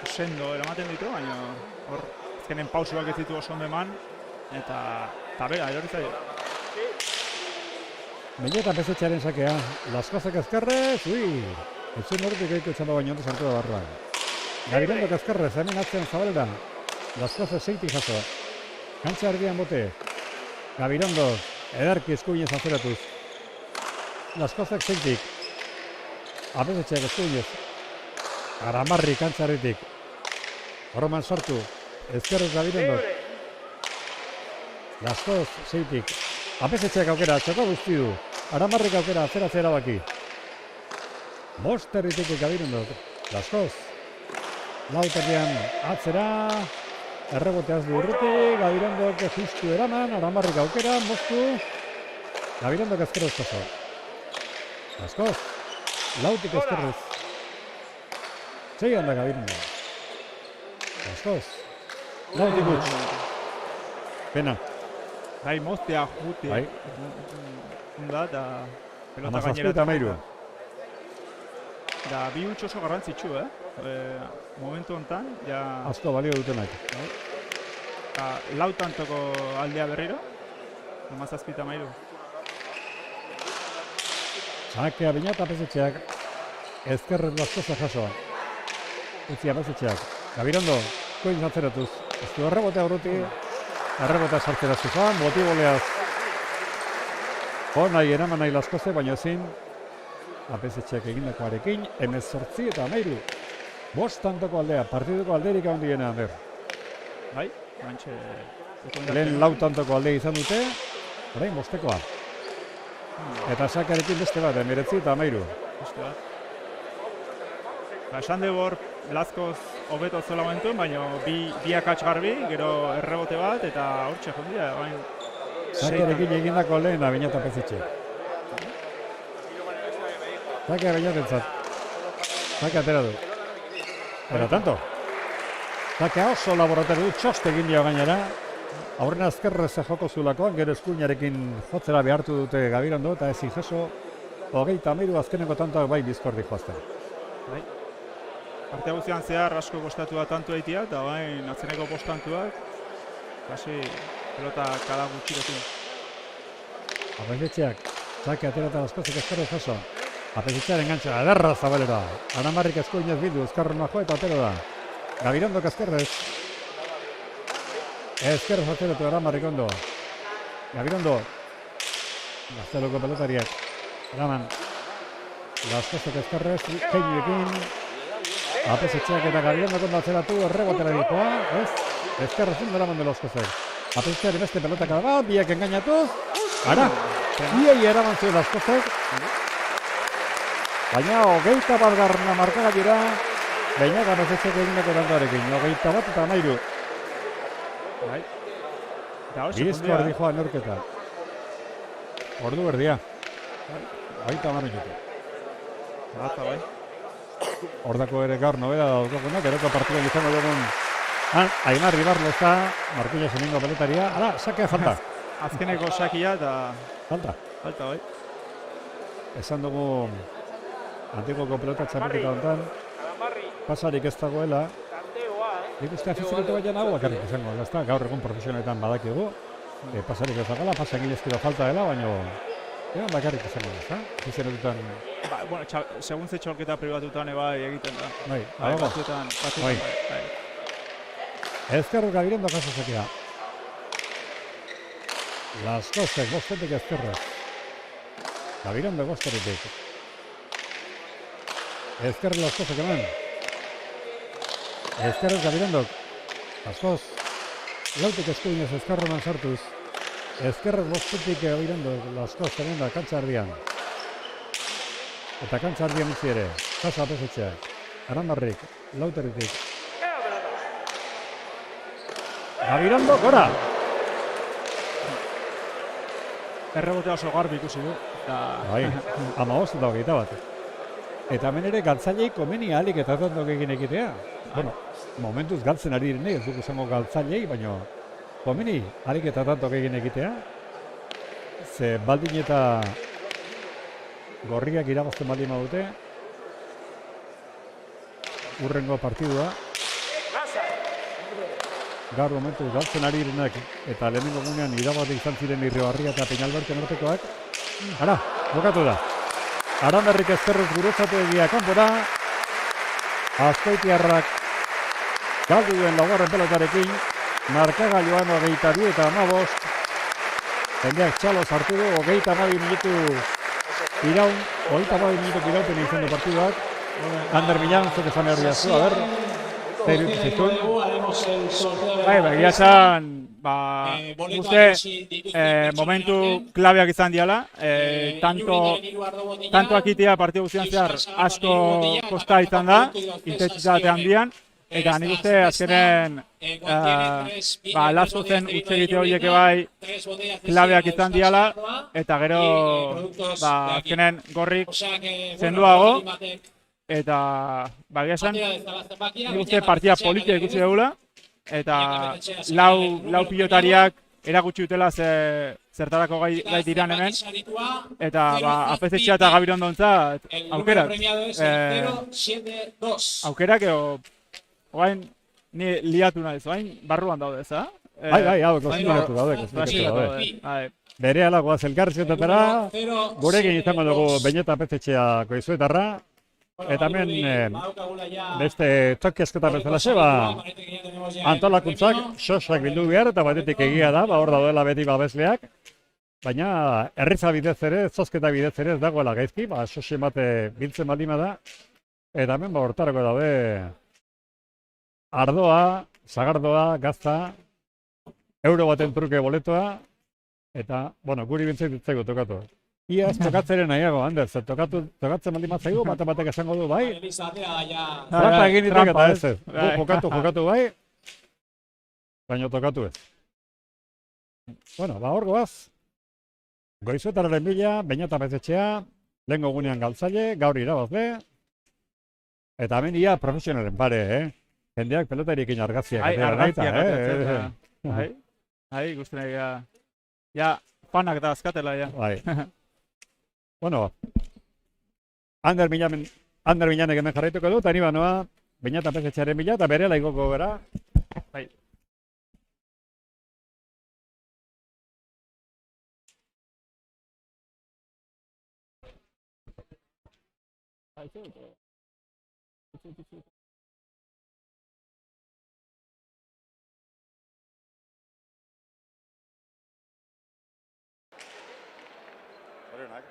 sendo eramaten ditu, baina hor azkenen pausuak ez ditu oso ondo eman, eta bera, erori zaio. Beña eta pezetxearen sakea, Laskozek ezkerrez, Etzun horretik egiko txamba baino ondo sartu da barruan. Gabirondok ezkerrez, hemen atzean zabalda. Laskozek zeitik jaso. Kantxa erdian bote. Gabirondok, ederki eskuinez azeratuz. Laskozek zeitik. Apezetxeak eskuinez. Aranbarri kantxarritik. Horroman sartu. Ezkerrez Gabirondok. Laskoz zeitik. Apezetxeak aukera, txoko guzti du. Aranbarrik aukera, atzeratzea erabaki. Bosterritik Gabirondok. Laskoz. Lauterrian atzera. Erreboteaz du urruti. Gabirondok justu eraman. Aranbarrik aukera, moztu. Gabirondok ezkerrez jaso. Laskoz. Lautik ezkerrez. Zeian da Gabirondok. Laskoz. Lautik gutx. Pena. Bai, moztea juti. Bai. Da, eta pelota 17 gainera. eta 13. Da, bi huts oso garrantzitsu, momentu honetan, ja... Asko balio dutenak. Eta lau tantoko aldea berriro, 17 eta 13. Sakea Beña eta Apezetxeak. Ezkerrez Laskoza jaso. Utzi Apezetxeak. Gabirondo, koin zatzeratuz. Ez du errebotea urruti. Errebotea sartzera zuzan, botiboleaz. Nahi eraman nahi Laskoze, baina ezin. Apezetxeak egindakoarekin, 18 eta 13. 5 tantoko aldea, partiduko alderik handiena der. Bai, bantxe... Lehen 4 tantoko aldea izan dute, orain 5tekoa. Eta sakarekin beste bat, 19 eta 13. Beste bat. Esan dugu hor, Laskoz hobeto zela momentuen, baina bi akats garbi, gero errebote bat, eta hortxe jondia, baina... Sakarekin egindako lehena Beña eta Apezetxeak. Sakea Beñatentzat. Sakea atera du. Pero tanto. Sakea oso laborateru du, txost egin dio gainera. Aurrena ezkerrez joko zulakoan, gero eskuinarekin jotzera behartu dute Gabirondo, eta ezin jaso. 23 azkeneko tantoak bai bizkordi joazten. Bai. Partia guztian zehar asko kostatu da tantu eitia, eta bain atzeneko postantuak, hasi pelota kala gutxirekin. Apesetxeak, txake aterata Laskozek ezkerrez oso. Apesetxearen gantxa, ederra zabalera. Anamarrik eskuinez bildu, ezkarrona jo eta atero da. Gabirondok ezkerrez. Ezkerrez ateratu Anamarrik ondo. Gabirondo. Gazteluko pelotariak. Eraman. Laskozek ezkerrez, keinuekin. Apesetxeak eta Gabirondok ondo atzeratu, errebotera dikoa. Ezkerrez ondo eraman de Laskozek. Apesetxearen beste pelota kada bat, biak engainatuz. Ara, iei eraman zuen Laskozek. Baina 21 markagailura Beñat Apesetxeak egineko tantoarekin. 21 eta 13. Bai. Bizko erdi joan neurketa. Ordu berdia. 30 minutu. Bai. Ordako ere gaur nobeda daukagunak, eroko partidan izango dugun Ainar Ibarloza, Markullo Zeningo peletaria. Ara, sakea falta. Azkeneko sakia eta Falta. bai. Esan dugu antigoko pelota txapelketa honetan, pasarik ez dagoela. Nik uste afizikotu baina hau bakarrik izango, ezta? Gaur egun profesionaletan badakigu. Pasarik ez dagoela, pasak ilezkiro falta dela, baina bakarrik izango, ezta? Afizionetutan. Bueno, segun ze txolketa pribatutan bai egiten da. Bai, Batzuetan, bai. Ezkerro Gabirondo kaso zakea. Laskozek bostetik ezkerra. Gabirondo bostetik. Ezkerro Laskozek hemen. Ezkerro Gabirondok. Laskoz. Lautik eskuinez ezkerro man sartuz. Ezkerro bostetik Gabirondok. Laskoz hemen da kantza erdian. Eta kantza erdian utzi ere. Kasa Apesetxeak. Aranbarrik. Lauteritik. Gabirondo, gora! Errebotea oso garbi ikusi du. Bai, 15 eta 21. Eta hemen ere galtzailei komeni ahalik eta tandok egin egitea. Bueno, momentuz galtzen ari direnek, ez dugu zango galtzailei, baina komeni ahalik eta tandok egin egitea. Ze baldin eta gorriak irabazten baldin badute. Urrengo partidua. Gaur momentu galtzen ari direnak eta lehenengo gunean irabazi izan ziren Irribarria eta Peñalberten artekoak. Ara, bukatu da. Aranberrik ezkerrez guretzatu egia kanpora. Azkoitiarrak galdu duen laugarren pelotarekin. Markagailuan 22 eta 15. Jendeak txalo sartu du, 22 minutu iraun. 22 minutu iraupen izan du partiduak. Ander Millan, zuk esan behar diazu, a ber. Bai, egia esan, uste momentu klabeak izan diala, tanto akitea partidu guztian zehar asko kosta izan da, intentsitate handian, eta nik uste azkenen Laskozek utzi egite horiek bai klabeak izan diala, eta gero azkenen gorrik zenduago, eta egia esan, nik uste partida politia ikusi dugula, eta lau pilotariak erakutsi dutela zertarako gai diran hemen, eta Apesetxea eta Gabirondontzat aukerak oain ni liatu nahiz, oain barruan daude, ez da? Bai, hau, kostikatu daude. Berehala goaz elkarrizketatara, gurekin izango dugu Beñat Apesetxea Goizuetarra, eta hemen beste tokiazketa bezalaxe, antolakuntzak sosak bildu behar eta batetik egia da, hor daudela beti babesleak, baina herriza bidez ere, zozketa bidez ere ez dagoela gaizki, sosi emate biltzen baldima da, eta hemen hortarako daude ardoa, sagardoa, gazta, euro baten truke boletoa, eta, guri bintzait ditzaigu tokatu. Ia ez tokatzeren nahiago, Ander, tokatzen baldin batzaigu, batek esango du, bai? Trampa egin ditek eta ez ez. Jokatu bai, baina tokatu ez. Hor goaz. Goizuetararen bila, Beñat Apesetxea, lehengo gunean galtzaile, gaur irabazle. Eta hemen ia profesionalen pare, jendeak pelotariekin argazkiak. Argazkiak, guztien egia. Ja, fanak da azkatela, ja. Bai. Ander Millanek hemen jarraituko du, eta ni banoa Beñat APZ-aren bila, eta bere laigoko gara. Bai. Zorionak.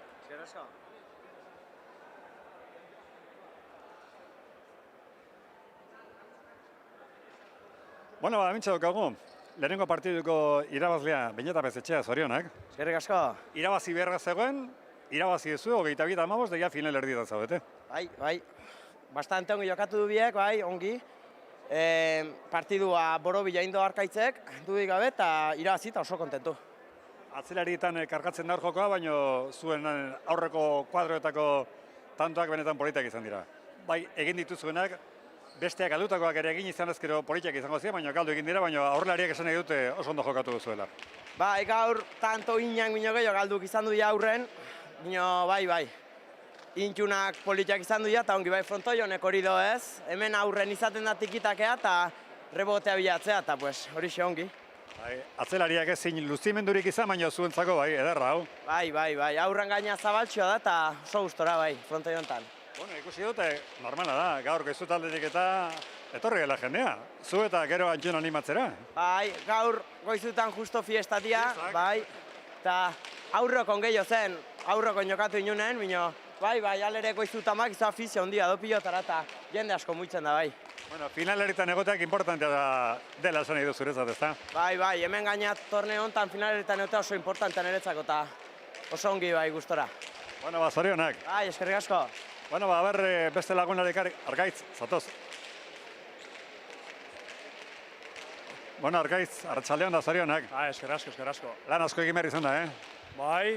Bueno, mintza daukagu, lehenengo partiduko irabazlea Beñat APZ, zorionak. Eskerrik asko. Irabazi beharra zegoen, irabazi duzu, 22-15, deia final erdietan zaudete. Bai. Bastante ongi jokatu du biek, bai, ongi. Partidua borobila indo arkaitzek, dudik gabe, eta irabazi eta oso kontentu. Atzelarietan kargatzen da hor jokoa, baina zuen aurreko kuadroetako tantoak benetan politak izan dira. Bai, egin dituzuenak, besteak galdutakoak ere egin izan ezkero politak izango ziren, baina galdu egin dira, baina aurrelariak esan nahi dute oso ondo jokatu duzuela. Bai, gaur tanto inak mino gehiago galduk izan du aurren, bai. Intxunak politak izan du eta ongi bai frontoi honek hori do ez. Hemen aurren izaten da tikitakea eta rebotea bilatzea, eta pues hori xe ongi. Bai, atzelariak ezin luzimendurik izan, baina zuentzako bai, ederra hau. Bai, aurren gaina zabaltxoa da eta oso gustora bai, frontoi honetan. Bueno, ikusi dute, normala da, gaur goizu taldetik eta etorri gela jendea. Zu eta gero antxun animatzera. Bai, gaur goizutan justo fiestatia, bai, eta aurrokon gehiago zen, aurrokon jokatu inunen, bai, alere goizutamak izan afizio handia do pilotara eta jende asko muitzen da, bai. Bueno, finaleritan egoteak importantea dela esan nahi du zuretzat, ezta? Bai, hemen gainat torneo honetan finaleritan egotea oso importantea niretzako eta oso ongi bai gustora. Bueno, zorionak. Bai, eskerrik asko. Bueno, beste lagunarik Arkaitz, zatoz. Bueno, Arkaitz, arratsaldeon da zorionak. Eskerrik asko. Lan asko egin behar izan da, Bai,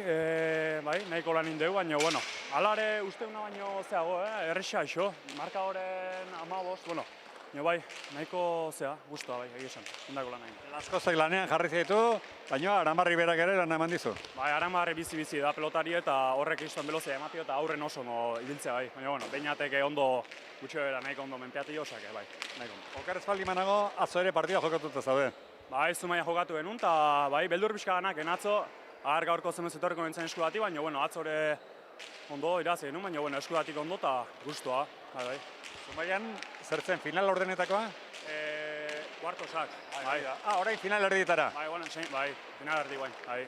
nahiko lan indegu, baina, bueno, alare uste una baino zeago, erresa iso, marka horren 15, bai, nahiko guztua, bai, egizan, indako lan egin. Laskozek lanean jarri zaitu, baina Aramarri berak ere lan eman dizu. Bai, Aramarri bizi da pelotari eta horrek izan belozea ematio eta aurren oso ibiltzea, bai, baina, bueno, Beñatek ondo, gutxo bera nahiko ondo menpeati osake, bai, nahiko ondo. Oker espaldi manago, atzo ere partida jokatuta zaude. Bai, Zumaia jokatu genuen, eta bai, beldur pixka ganak, atzo, gaurko zemez etorriko nintzen eskudati, baina, bueno, atzore ondo irazi genuen, baina, eskudatik ondo eta guztua, bai. Zumaian, zertzen final ordenetakoa? Kuartosak, bai. Orain final erdietara? Bai, final erdi guain, bai.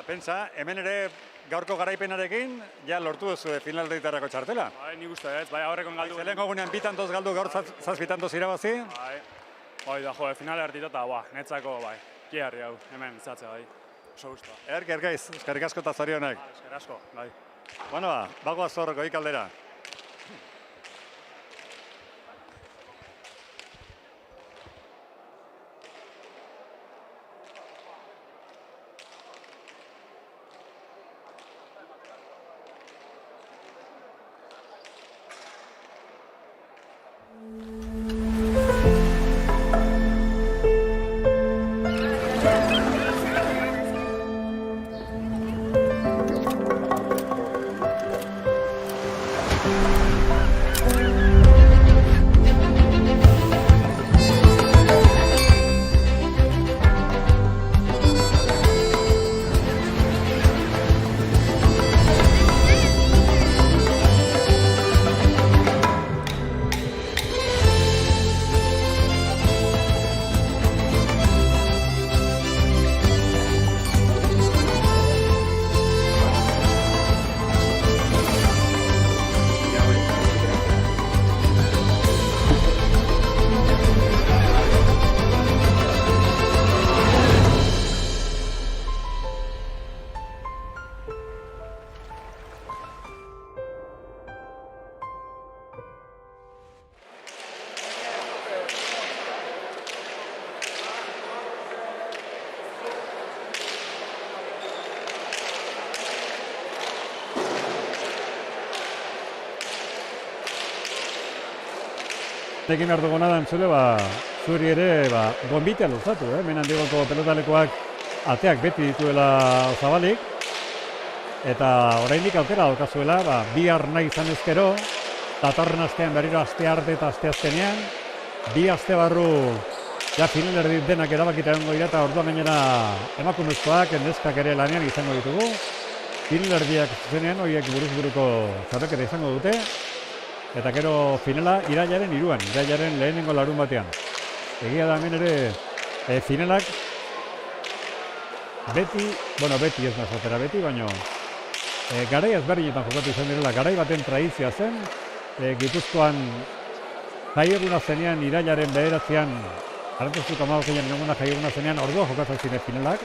Pentsa, hemen ere gaurko garaipenarekin, ja lortu duzu final erdietarako txartela? Bai, nik uste ez, bai, aurrekon galdu. Zelengo gunean bitantoz galdu, gaur zazpitantoz irabazi? Bai, da, final erdita eta, netzako, bai, kiarri hau, hemen, izatzea, bai. Oso guztua. Erkaiz, eskerrik asko eta zorionak. Eskerrik asko, bai. Bueno, bagoaz hor goi kaldera. Egin behar duguna da entzule, zuri ere gonbitea luzatu, Hemen handigoko pelotalekoak ateak beti dituela zabalik. Eta oraindik aukera daukazuela, bihar nahi izan ezkero, datorren astean berriro aste arte eta aste azkenean, 2 aste barru ja finalerdi denak erabakita egongo dira eta orduan gainera emakumezkoak, neskak ere lanean izango ditugu. Finalerdiak zuzenean horiek buruz-buruko txapelketa izango dute. Eta gero finala irailaren 3an, irailaren lehenengo larun batean. Egia da hemen ere finalak beti ez nazatera beti, baino garai ezberdinetan jokatu izan direla, garai baten tradizioa zen, Gipuzkoan jaieguna zenean irailaren 9an, Arantzazuko 15an eguna jaieguna zenean ordua jokatzen ziren finalak.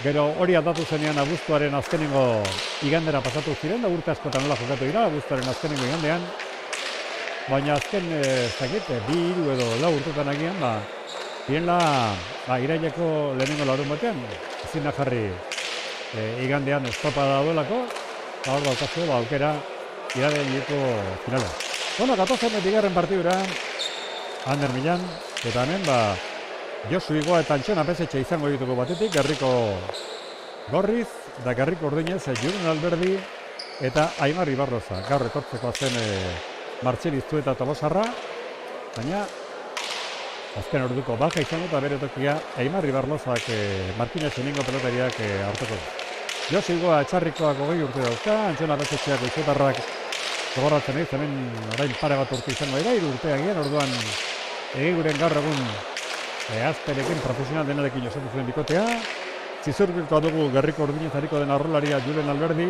Gero hori aldatu zenean abuztuaren azkenengo igandera pasatu ziren, da urte askotan nola jokatu dira, abuztuaren azkenengo igandean. Baina azken, zakit, 2, 3 edo 4 urtetan agian, direla iraileko lehenengo larun batean, ezin da jarri igandean estopa daudelako, hor daukazu, aukera iraileko finala. Bueno, gatozen bigarren partidura, Ander Milan, eta hemen, Josu Igoa eta Antxon Apesetxe izango dituko batetik, Gerriko Gorriz, da Gerriko Ordinez, Julen Alberdi eta Aimar Ibarroza. Gaur etortzeko zen Martxeliztu eta Tolosarra, baina azken orduko baja izango eta bere tokia Aimar Ibarlozak Martínez eningo pelotariak hartuko. Josu Igoa etxarrikoak 20 urte dauzka, Antxon Apesetxeak izutarrak gogoratzen ez, hemen orain pare bat urte izango dira, 3 urte agian, orduan egiguren gaur egun azperekin profesional denarekin osatu zuen bikotea. Zizurbilkoa dugu Gerriko Ordinez hariko den arrolaria Julen Alberdi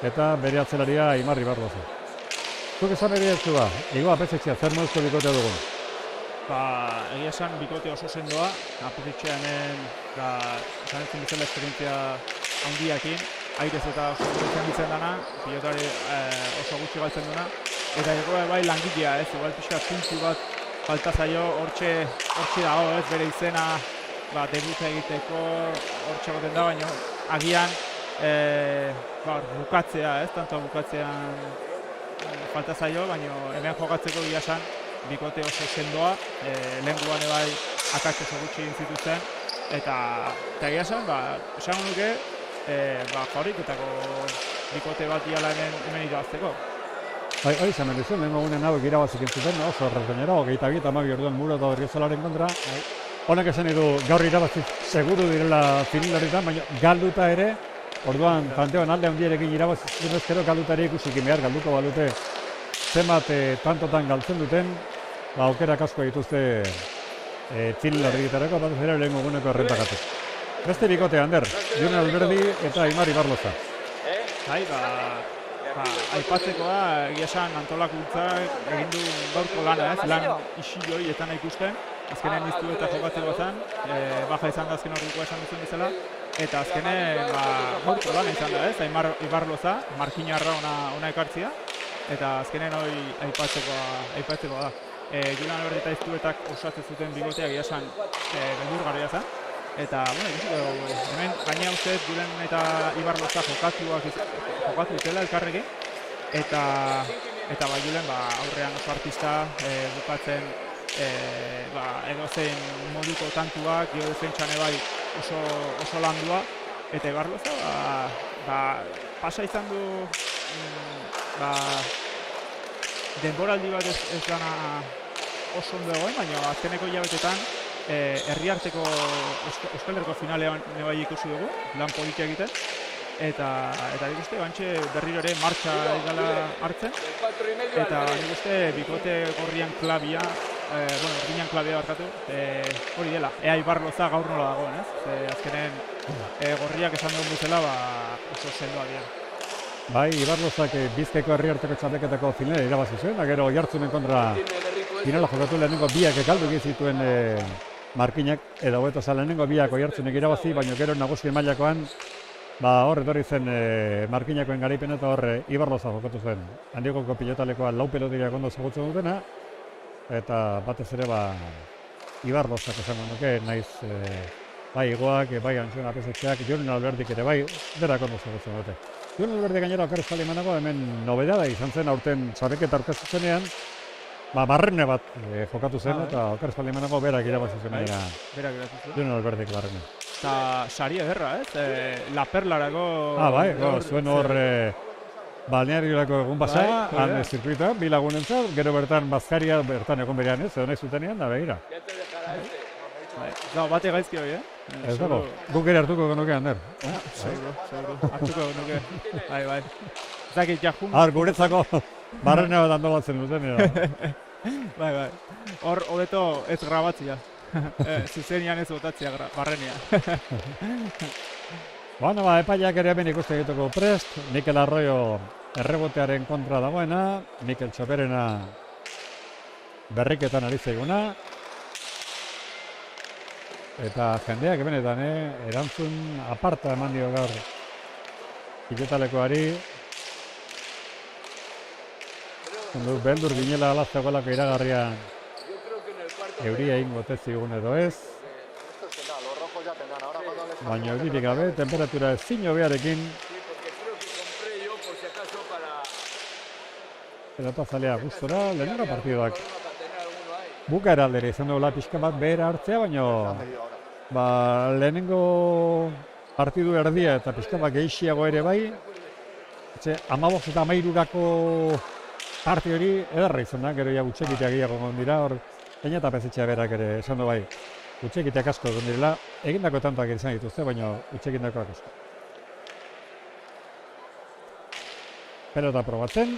eta bere atzelaria Aimar Ibarroza. Zuk esan ere ez ba, Igoa Apesetxea, zer moduzko bikotea dugun? Egia esan bikote oso sendoa, Apesetxea hemen, esan ezin bezala esperientzia handiakin, airez eta oso gutxi ditzen dana, pilotari oso gutxi galtzen duna, eta Igoa bai langilea, igual pixka puntu bat falta zaio, hortxe dago, bere izena debuta egiteko hortxe goten da, baina agian bukatzea, tanto bukatzean falta zaio, baina hemen jokatzeko egia esan bikote oso sendoa, lehenguan bai akatz oso gutxi egin zituzten, eta egia esan, esango nuke, favoriketako bikote bat diala hemen irabazteko. Hori izan behar lehenko gunen hauek irabazik entzuten, oso erraz gainera, 22 eta 12 orduan Muro eta Berriozalaren kontra. Honek esan edu gaur irabazik seguru direla finalaritan, baina galduta ere, orduan panteoan alde handierekin irabazik zinezkero galduta ere ikusikin behar, galduko balute zenbat tantotan galtzen duten, aukerak asko dituzte finalaritarako, bat zera lehenko guneko errentakatik. Beste bikote, Ander, Julen Alberdi eta Aimar Ibarloza. Aipatzekoa, egia esan antolakuntzak egin du gaurko lana, lan isiloi eta nahi ikusten. Azkenen iztu eta jokatzeko zen, baja izan da azken horrikoa esan duzun bezala. Eta azkenen gaurko lana izan da, Aimar Ibarloza, markinarra ona ekartzia. Eta azkenen hori aipatzekoa da. Julen Alberdi eta iztuetak osatzen zuten bigotea egia esan beldurgarria zen. Eta, hemen gaina ustez Julen eta Ibarloza jokatu dutela elkarrekin. Eta Julen aurrean oso artista bukatzen edozein moduko tantuak, gero defentsan bai oso landua. Eta Ibarloza pasa izan du denboraldi bat ez gana oso ondo egoen, baina azkeneko hilabetetan herriarteko Euskal Herriko finalean bai ikusi dugu, lan politia egiten, eta nik uste bantxe berriro ere martxa egala hartzen, eta nik uste bikote gorrian klabia, ordinan klabia barkatu, hori dela, ea Ibarloza gaur nola dagoen, azkenen gorriak esan dugun bezala oso sendoa dira. Bai, Ibarlozak Bizkaiko herriarteko txapelketako finala irabazi zuen, gero Oiartzunen kontra finala jokatu lehenengo biak galdu egin zituen Markinak, edo hobeto lehenengo biak Oiartzunek irabazi, baina gero nagusien mailakoan hor etorri zen Markinakoen garaipen eta hor Ibarloza jokatu zen. Handiokoko pilotalekoa 4 pelotariak ondo ezagutzen dutena, eta batez ere Ibarlozak esango nuke, naiz bai Igoak, bai Antxon Apesetxeak, Julen Alberdik ere bai, derak ondo ezagutzen dute. Julen Alberdi gainera okerrezpaldi emanago, hemen nobedada izan zen aurten txapelketa aurkeztu zenean, barrene bat jokatu zen, eta okerrezpaldi emanago berak irabazi zen. Berak irabazi zen. Julen Alberdik barrene. Eta sari ederra, La Perlarako... Bai, zuen hor balneariorako egun pasa, Bai, han bai. zirkuitoan, bi lagunentzat, gero bertan bazkaria bertan egon berean ez, edo nahi zutenean, da begira. Da, bate gaizki hori, Ez dago, guk ere hartuko genuke, Ander. Seguro, hartuko nuke. Bai. Ez dakit jajun. Guretzako barrena bat antolatzen duten. Bai. Hor, hobeto ez grabatzia. Zuzenian ez botatzia barrenia. Bueno, epaiak ere hemen ikuste egiteko prest, Mikel Arroyo errebotearen kontra dagoena, Mikel Txoperena berriketan ari zaiguna. Eta jendeak benetan, erantzun aparta eman dio gaur pilotalekoari. Beldur ginela alazteagoelako iragarrian euria ingo zigun edo ez. Baina euririk gabe, temperatura ezin hobearekin. Pelotazalea gustora, lehenengo partiduak bukaera aldera izan dugula pixka bat behera hartzea, baina lehenengo partidu erdia eta pixka bat gehiago ere bai, 15 eta 13 parte hori edarra izan da, gero ja gutxekitea gehiago egon dira, hor gaina eta pezetxea berak ere esan du bai, gutxekiteak asko egon direla, egindako tantoak izan dituzte, baina gutxekindakoak asko. Pelota probatzen,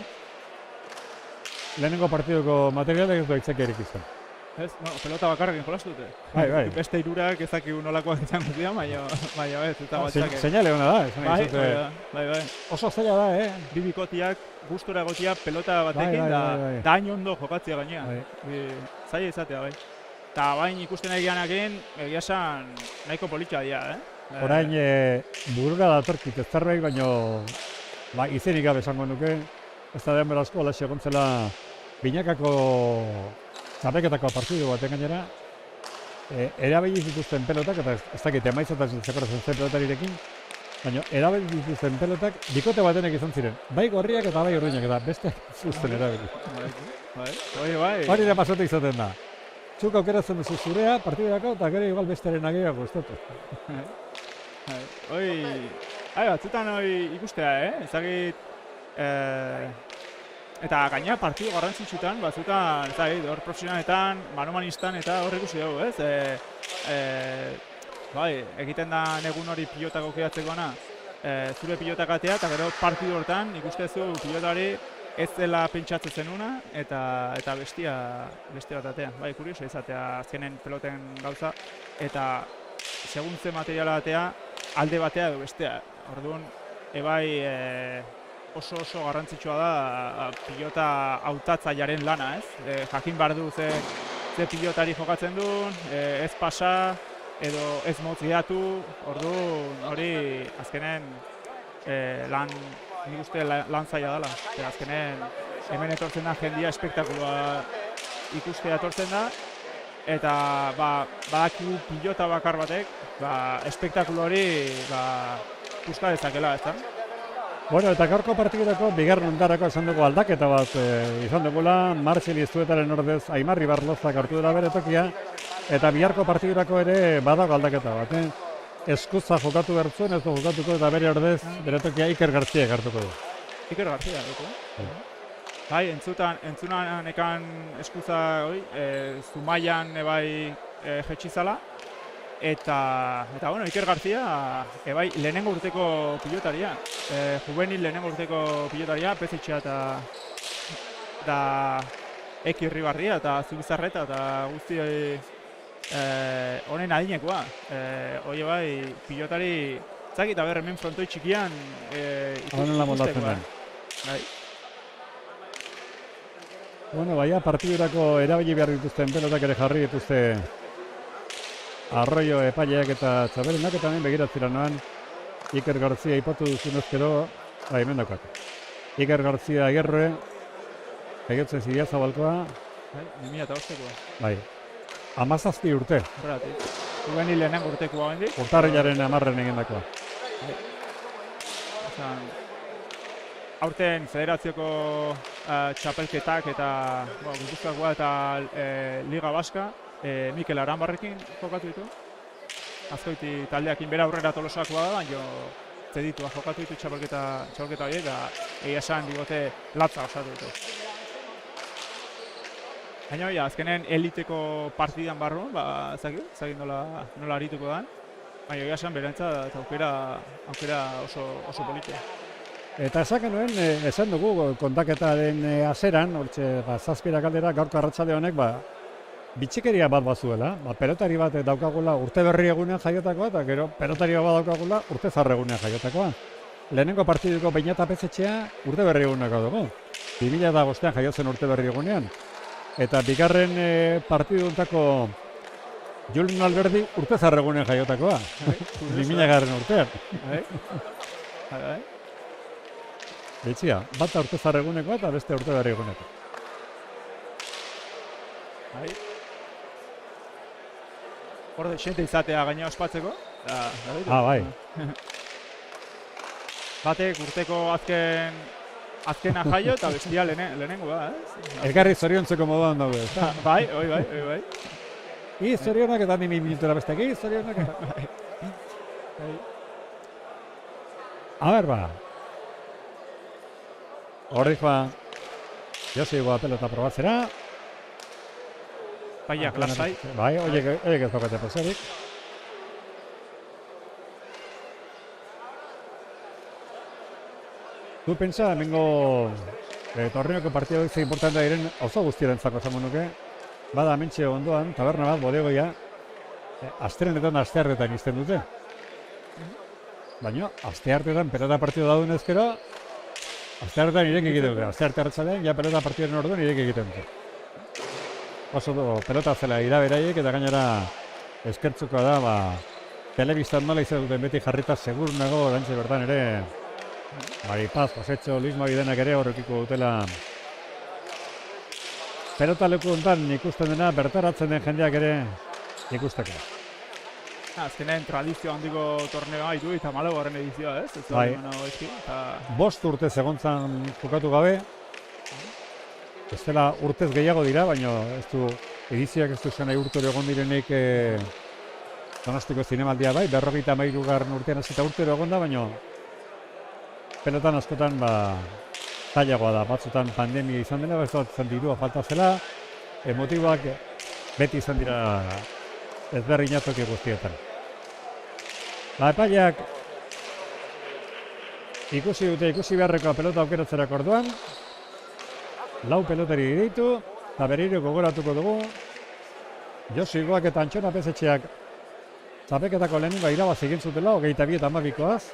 lehenengo partiduko materialek ez du aitzakiarik izan. Ez, pelota bakarrekin jolastu dute. Bai. Beste hirurak ez dakigu nolakoak izango dira, baina ez, eta batzak. Seinale hona da, Bai. oso zaila da, Bi bikotiak gustora egotia pelota batekin, da hain ondo jokatzea gainea. Zaila izatea, bai. Eta bain ikusten egianakin, egia esan nahiko politxa dira, Orain burura datorkit ez zerbait, baina izenik gabe esango nuke, ez da denbora asko, alaxe egontzela binakako txapelketako partidu baten gainera, erabili zituzten pelotak, eta ez dakit emaitzetan zekorazen zen pelotarirekin, baina erabili zituzten pelotak bikote batenek izan ziren, bai gorriak eta bai urduinak, eta besteak zuzten erabili. Bai. Hori da pasatu izaten da. Zuk aukeratzen duzu zurea partidurako, eta gero igual bestearen ageak gustatu. Batzutan ikustea, ezagit, eta gaina partidu garrantzitsutan, batzutan, ezagit, hor profesionaletan, manomanistan eta hor ikusi dugu, egiten da egun hori pilotak aukeratzekoana, zure pilotak atea, eta gero partidu hortan ikustezu pilotari ez dela pentsatzen zenuna, eta bestia bat atea. Bai, kurioso izatea azkenen peloten gauza, eta segun ze materiala atea, alde batea edo bestea. Orduan, oso garrantzitsua da pilota hautatzailearen lana, ez? Jakin behar du ze pilotari jokatzen duen, ez pasa, edo ez motz gehatu, orduan hori azkenen nik uste lan zaila dela. Azkenen hemen etortzen da jendia espektakuloa ikustea etortzen da, eta badakigu pilota bakar batek, espektakulo hori puska dezakela, ez da? Bueno, eta gaurko partidurako bigarren ondarako esan dugu aldaketa bat izan dugula, Martxel Iztuetaren ordez Aimarri Barlozak hartu dela bere tokia, eta biharko partidurako ere badago aldaketa bat, Eskutza jokatu bertzuen, ez du jokatuko eta bere ordez bere tokia Iker Garziak hartuko du. Iker Garzia, bai, entzunan ekan Eskutza Zumaian jetxizala, eta bueno, Iker Garzia lehenengo urteko pilotaria, juvenil lehenengo urteko pilotaria, Pezetxea eta Eki Irribarria eta Zubizarreta eta guzti honen adinekoa. Hori pilotari, zakit, hemen frontoi txikian ikusteko. Bai. Bueno, baina partidurako erabili behar dituzten pelotak ere jarri dituzte Arroyo epaileak eta Txaberenak, eta hemen begiratzera noan Iker Garzia ipatu duzun ezkero, hemen daukak. Iker Garzia Agerroe, egotzen Zidia Zabalkoa. 2008koa. Bai, 17 urte. Horregatik. Juvenil lehenengo urtekoa bendik. Urtarrilaren 10 egindakoa. Aurten federazioko txapelketak eta Gipuzkoakoa eta Liga Baska Mikel Aranbarrekin jokatu ditu. Azkoiti taldeakin bera aurrera Tolosakoa da, baina zeditua jokatu ditu txapelketa horiek, da egia esan digote latza osatu dute. Baina ja, azkenen eliteko partidan barruan, ezagik nola arituko dan, baina egia esan berentzat aukera oso politia. Eta esan dugu kontaketaren azeran, hortxe, zazpira galdera, gaurko arratsalde honek, bitxikeria bat bazuela, pelotari bat daukagula urte berri egunean jaiotakoa, eta gero pelotari bat daukagula urte zarre egunean jaiotakoa. Lehenengo partiduko Beñat Apezetxea urte berri eguneko dugu. 2005an jaiotzen urte berri egunean. Eta bigarren partiduntako Julen Alberdi urte zarre egunean jaiotakoa. 2000 urtean. Bitxia, bata urte zarre egunekoa eta beste urte berri eguneko. Horde, xente izatea gaina ospatzeko. Bai. Batek urteko azkena jaio eta bestia lehenengo da, ez? Elgarri zoriontzeko moduan dago, ez da? Bai. Zorionak eta nimi minutera besteak, zorionak. A ber, horrik Josi pelota probatzera. Paiak lasai. Bai, horiek ez daukate pasarik. Tu pentsa, hemengo torneoko partiduak ze importantea diren oso guztierentzako esango nuke. Bada hementxe ondoan, taberna bat, bodegoia, astelenetan asteartetan izten dute. Baina, asteartetan pelota partidu dauden ezkero, asteartetan irek egiten dute. Astearte hartzalean, ja pelota partiduen orduan irek egiten dute. Oso pelota zela iraberaiek eta gainera eskertzukoa da, telebistan nola izan duten beti jarrita segur nago dantze bertan ere Paz, Josetxo, Luis Mabidenak ere horrekiko dutela pelota leku honetan ikusten dena bertaratzen den jendeak ere ikusteko. Azkenean tradizio handiko torneoa haitu eta 14. edizioa, ez? Bai. 5 urte segontzan jokatu gabe. Ez dela urtez gehiago dira, baina ez du edizioak ez du zen nahi urtero egon direnik Donostiko zinemaldia bai, 53. urtean hasita urtero egon da, baina pelotan askotan zailagoa da, batzutan pandemia izan dela, ez dut izan dirua falta zela, motiboak beti izan dira ezberdinatoki guztietan. Epaileak ikusi beharrekoa pelota aukeratzerako orduan, 4 pelotari ditu, eta berriro gogoratuko dugu. Josi Goak eta Antxon Apezetxeak txapelketako lehenengoa irabaz egin zutela, 22-12koaz.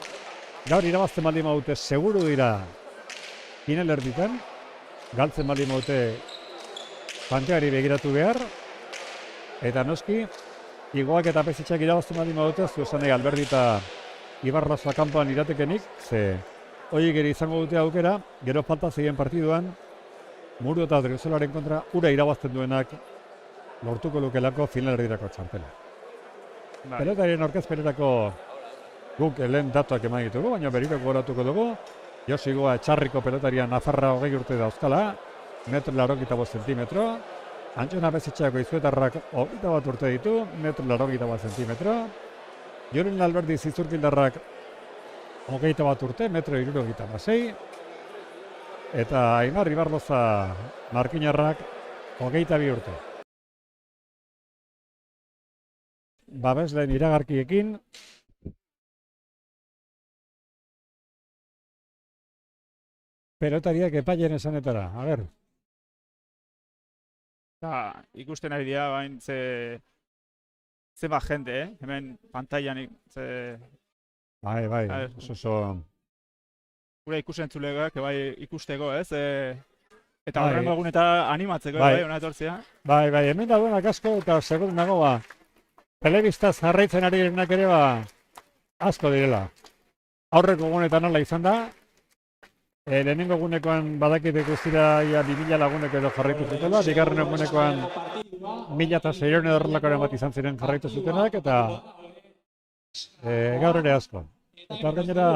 Gaur irabazten baldin badute seguru dira finalerditan. Galtzen baldin badute panteari begiratu behar. Eta noski, Igoak eta Apezetxeak irabazten baldin badute, zuesanei Alberdi eta Ibarraza kanpoan iratekenik, ze horiek ere izango dute aukera, gero falta zeien partiduan, Muru eta Driosolaren kontra ura irabazten duenak lortuko lukelako finalerdirako txartela. Pelotarien aurkezpenerako guk lehen datuak eman ditugu, baina berriro gogoratuko dugu. Josi Goa Etxarriko pelotaria Nafarra 20 urte dauzkala, 1,85 zentimetro. Antxon Apezetxeako Izuetarrak 21 urte ditu, 1,81 zentimetro. Julen Alberdi Zizurkildarrak 21 urte, 1,76. Eta Aimar Ibarloza Markinarrak 22 urte. Babesleen iragarkiekin pelotariak epaileen esanetara, a ber. Ikusten ari dira, bain zeba jente, hemen pantailan Bai, oso... Gure ikusentzuleak bai ikusteko, ez? Eta horrengo egunetara animatzeko, bai, hona etortzea. Bai, hemen daudenak asko eta segur nago, telebistaz jarraitzen ari direnak ere, asko direla. Aurreko egunetan nola izan da, lehenengo egunekoan badakit ikustira 2000 lagunek edo jarraitu zutela, bigarren egunekoan 1600 edo horrelakoren bat izan ziren jarraitu zutenak, eta gaur ere asko. Eta gainera,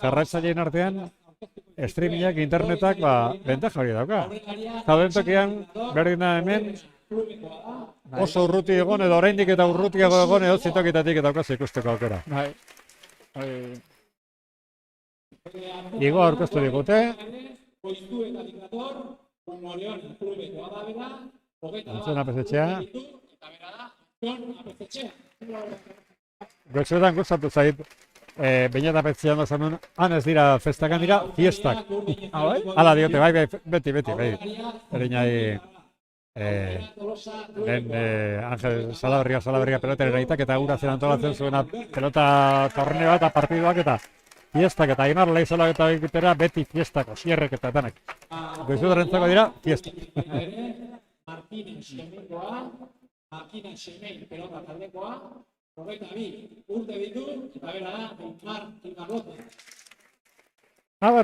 jarraitzaileen artean, streamingak, internetak, bentaja hori dauka. Zauden tokian, berdina hemen, oso urruti egon edo oraindik eta urrutiago egon edo zitokitatik eta daukazu ikusteko aukera. Igo aurkeztu digute. Antzuen apesetxea. Goitzuetan gustatu zait, Beñat apetxean da zanun, han ez dira festakan dira, fiestak. Hala diote, bai, beti, bai. Erinai, lehen Angel Salaberria peloteren aitak eta ura zen antolatzen zuena pelota torneo eta partiduak eta fiestak eta Aimar Leizola eta egitera beti fiestak, osierrek eta danak. Goizuetan dira, fiestak. Markinen Semein pelota taldekoa, 22 urte ditu, eta bera da, Mar Ibarrote.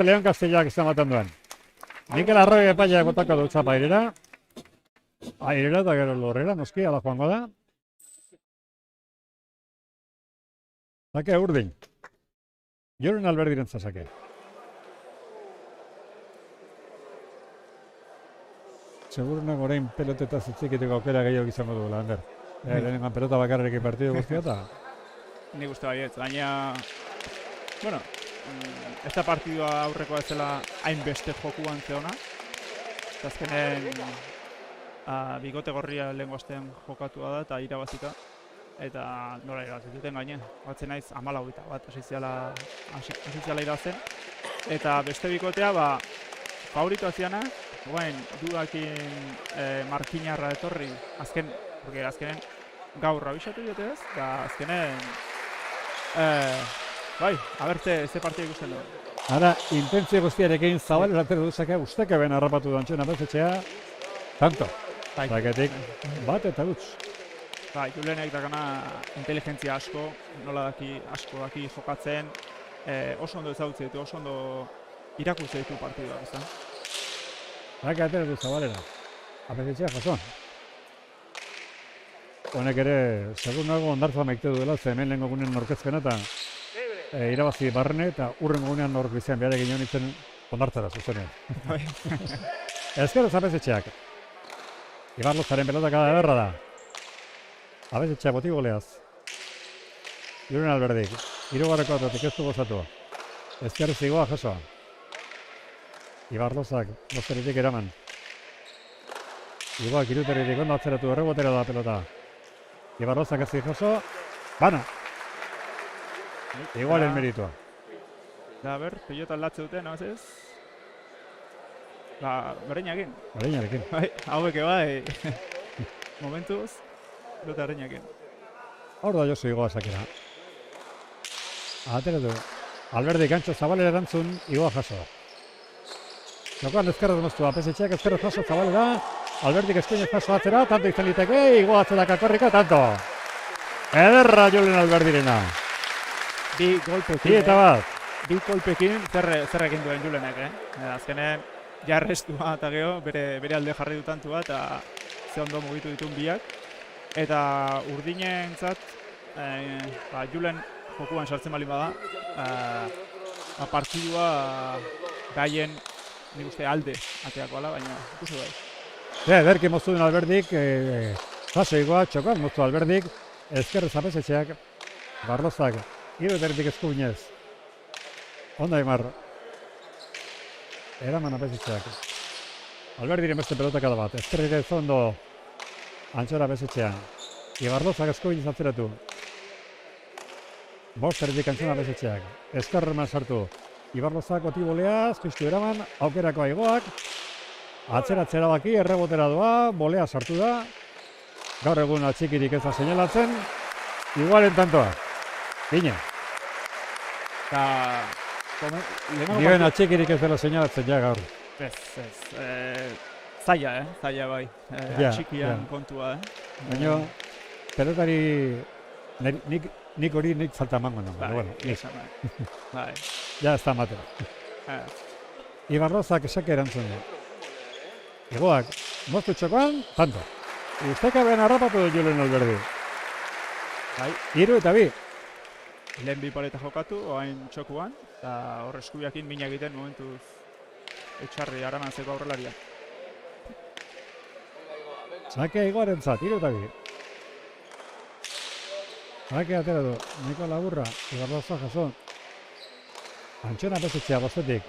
Leon Castellak izan baten duen. Mikel Arroi epaileak botako du txapa airera. Airera eta gero lorrera, noski, ala joango da. Zake urdin. Joren Alberdiren zazake. Segurunak orain pelotetaz itzikiteko aukera gehiago izango duela, Ander. Lehenengan pelota bakarrekin partidu guztia eta... Nik uste baiet, baina... Bueno, ez da partidua aurrekoa ez dela hainbeste jokuan zeona. Eta azkenen bigote gorria lehen goazten jokatua da eta irabazita. Eta nola irabazituten gaine, batzen naiz 14 bat asiziala irabazten. Eta beste bikotea, favoritoa ziana, guen dudakin Markinarra etorri, azkenen gaur abisatu diote ez, eta azkenen, aberte ze partia ikusten du. Ara, intentzio guztiarekin Zabal eratero duzake usteke ben harrapatu da Antxon apesetxea, tanto. Zaketik, bat eta gutz. Julenek dakana inteligentzia asko, nola asko daki jokatzen, oso ondo ezagutze ditu, oso ondo irakurtze ditu partiduak, ez da? Zake atera du Zabalera, apesetxea jasoan. Honek ere, segun nago ondartza maikte duela, ze hemen lehenko gunean norkezpena eta irabazi barrene eta urrengo gunean nork bizean behar egin honitzen ondartzara zuzenean. Ezkero apesetxeak. Ibarlozaren pelota kada ederra da. Apesetxeak boti goleaz. Julen Alberdik, hirugarreko atatik ez du gozatu. Ezker zigoa jasoa. Ibarlozak, bosteritik eraman. Igoak iruteritik ondo atzeratu errebotera da pelota. Ibarlozak ez jaso, bana. Igualen meritua. Da, pilota aldatze dute, no ez? Bereinakin. Bereinarekin. Hauek bai, momentuz, pelota bereinakin. Hor da Josu Igoa sakera. Ateratu. Alberdi Gantxo Zabalera erantzun, Igoa jaso. Jokoan ezkerrez moztu, apesetxeak ezkerrez jaso Zabalera. Alberdik eskuinez jaso atzera, tanto izan liteke, Igoa atzera kakorrika, tanto. Ederra Julen Alberdirena. Bi golpekin, eta bat. Bi golpekin zer egin duen Julenek, Azkenen, jarrestua eta geho, bere alde jarri du tantua eta ze ondo mugitu ditun biak. Eta urdinentzat, Julen jokuan sartzen bali bada, partidua gaien, nik uste alde ateako ala, baina ikusi bai. Ederki moztu den Alberdik, jaso Igoa, txokoan moztu Alberdik, ezkerrez apesetxeak, Barlozak, irueterdik eskuinez. Onda Aimar. Eraman apesetxeak. Alberdiren beste pelotakada bat, ezkerrire zondo Antxora apesetxean. Ibarlozak eskuinez atzeratu. Bosterdik Antxona apesetxeak. Ezkerreman sartu. Ibarlozak oti boleaz, piztu eraman, aukerako Igoak. Atzeratzera baki, errebotera doa, bolea sartu da. Gaur egun atxikirik ez da seinalatzen. Igualen tantoa. Bine. Dioen atxikirik ez dela seinalatzen ja gaur. Ez. Zaila, zaila bai. Atxikian kontua, Baina, pelotari, nik hori nik falta emango nago. Bueno, bai. Ja ez da matera. Ibarlozak esake erantzun du. Igoak, moztu txokoan, tanto. Usteka ben harrapatu du Julen Alberdi. Bai. 3 eta 2. Lehen bi paleta jokatu, oain txokuan, eta hor eskubiakin mina egiten momentuz etxarri aramantzeko aurrelaria. Zake Igoaren zat, 3 eta 2. Zake atera du, Niko Laburra, Ibarloza jaso. Antxon apesetxea bostetik.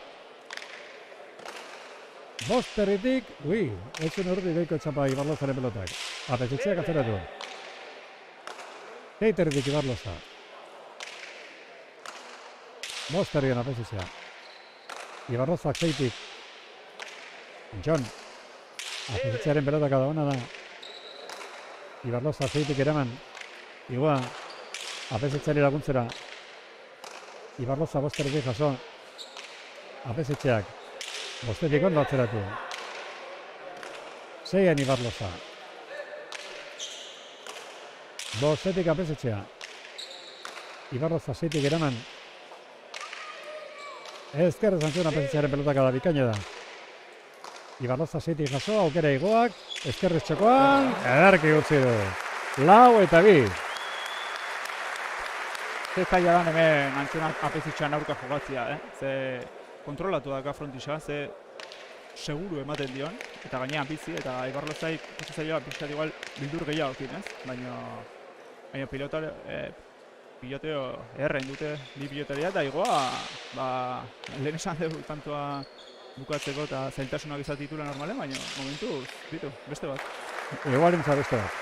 Bosterritik, ez zuen urdi goiko txapa Ibarlozaren pelotak. Apesetxeak atzeratu. Seiterritik Ibarloza. Bosterrian apesetxea. Ibarlozak seitik. Antxon. Apesetxearen pelotak adabona da. Ibarloza seitik eraman. Igua. Apesetxeari laguntzera. Ibarloza bosterritik jaso. Apesetxeak. Bostetik ondo atzeratu. Seian Ibarloza. Bostetik apesetxea. Ibarloza seitik eraman. Ezkerrez Antxon apesetxearen pelotak da bikaina da. Ibarloza seitik jaso, aukera Igoak. Ezkerrez txokoan. Ederki gutzi du. 4-2. Ze zaila da hemen Antxon apesetxean aurka jogatzea, Ze kontrolatu daka frontisa, ze seguru ematen dion, eta gainean bizi, eta Ibarlozaik zaila pixkat igual bildur gehiagokin, baina piloteo erren dute bi pilotaria, eta Igoa, lehen esan dugu tantoa bukatzeko eta zailtasunak izatitula normalen, baina momentuz, beste bat. Igualintza beste bat.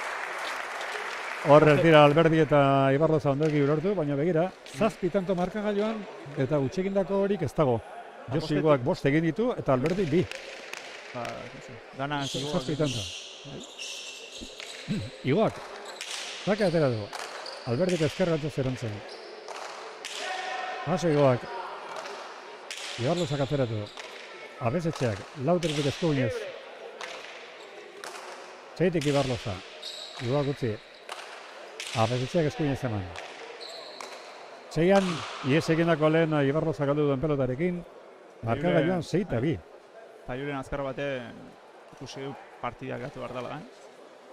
Horrez dira Alberdi eta Ibarloza ondoki urortu, baina begira, 7 tanto markagailuan eta gutxegindako horik ez dago. Josu Igoak 5 egin ditu eta Alberdi 2. Dana 7 tanto. Igoak, zaka atera du. Alberdik ezkerratuz erantzen. Paso Igoak. Ibarlozak atzeratu. Abesetxeak, Lauterrik eskuinez. Seitik Ibarloza. Igoak utzi. Abesetxeak eskuinez eman. Seian, ies egindako lehen Ibarloza galdu duen pelotarekin. Markagailuan 6-2. Julen azkar batean ikusi du partidak gatu behar dela,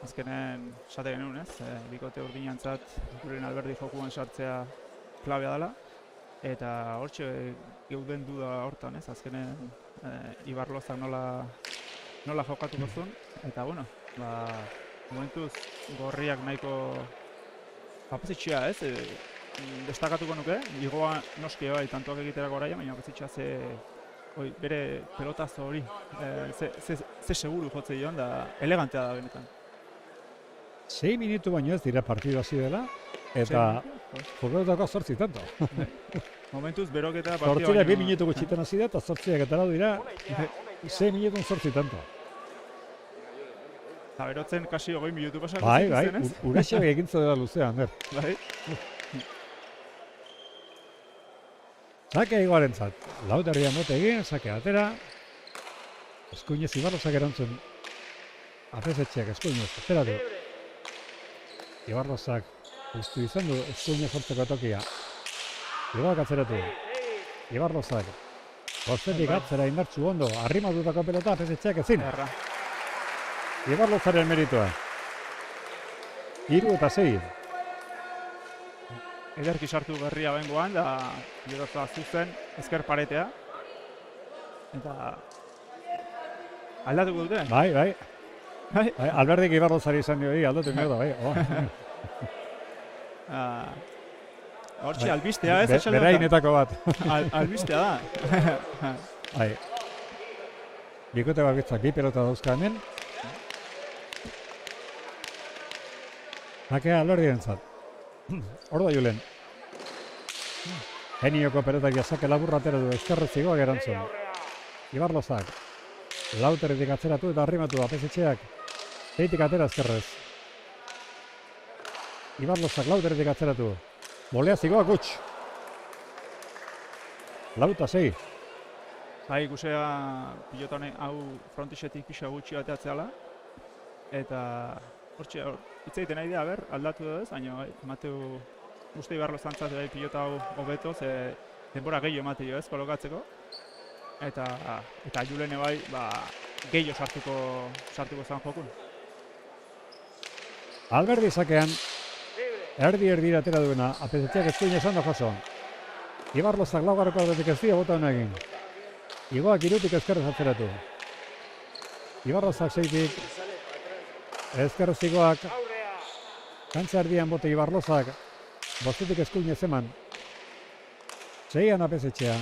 Azkenen esate genuen, bikote urdinantzat Julen Alberdi jokuan sartzea klabea dela. Eta hortxe geuden duda hortan, Azkenen Ibarlozak nola jokatuko zuen. Eta, momentuz gorriak nahiko apesetxea, destakatuko nuke. Igoa noski bai tantoak egiterako oraia, baina apesetxea bere pelotazo hori, ze seguru jotze joan, da elegantea da benetan. 6 minutu baino ez dira partidu hasi dela, eta jokatutako 8 tanto. Momentuz beroketa partida baino... Zortzira 2 minutu gutxitan hasi da, eta 8ak eta lau dira 6 minutun 8 tanto. Eta berotzen kasi 20 minutu pasako Bai, Uraxek egintza dela luzea, Ander. Bai. Sake Igoarentzat, Lauterria mote egin, sake atera. Eskuinez Ibarlozak erantzun. Apesetxeak eskuinez, ateratu. Ibarlozak ustu izan du eskuinez hortzeko tokia. Igoak atzeratu. Ibarlozak. Bostetik atzera indartzu ondo, arrimatutako pelota apesetxeak ezin. Ibarlozaren meritua. 3 eta 6. Ederki sartu berria bengoan, da Ibarloza zuzen ezker paretea. Eta aldatuko dute? Bai. Alberdik Ibarlozari izan dio, aldatu nio da, bai. Hortxe, albistea ez? Berainetako bat. Albistea da. Bai. Bikote bakitzak 2 pelota dauzka hemen. Hakea Alberdirentzat. Hor da Julen. Genioko pelotak jasake laburra atera du ezkerrez Igoak erantzun. Ibarlozak. Lauterritik atzeratu eta arrimatu apesetxeak. Seitik atera ezkerrez. Ibarlozak Lauterritik atzeratu. Boleaz Igoak huts. 4-6. Bai, ikusea pilotane hau frontisetik pixa gutxi bateatzeala. Eta hortxe, hitz egiten nahi dira, aldatu da ez, baina Mateu uste Ibarlozantzat pilota hau hobeto, ze denbora gehiago emate jo ez kolokatzeko. Eta Julene bai, gehiago sartuko zan jokun. Alberdi zakean, erdi atera duena, apesetxeak eskuin esan da jaso. Ibarlozak laugarreko aldetik ez dira bota egin. Igoak 3tik ezkerrez atzeratu. Ibarlozak 6tik. Ezkerrez Igoak. Kantza erdian bote Ibarlozak. 5tik eskuin ez eman. 6an apesetxea.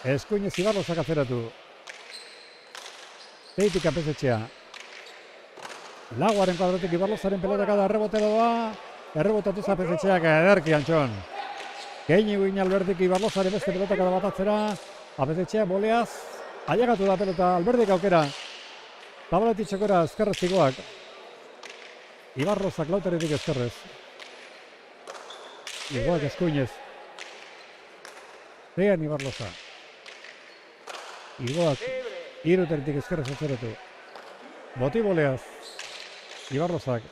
Eskuinez Ibarlozak azeratu. Teitik apesetxea. Laguaren kuadrotik Ibarlozaren pelotak da errebotera doa. Errebotatu zapesetxeak ederki Antxon. Keini guin Alberdik Ibarlozaren beste pelotak da batatzera. Apesetxea boleaz. Ailegatu da pelota Alberdik aukera. Tabaletik txokora ezkerrez Igoak. Ibarlozak Lauteretik ezkerrez. Igoak eskuinez. Zean Ibarloza. Igoak Iruteretik ezkerrez atzeratu. Boti boleaz. Ibarlozak.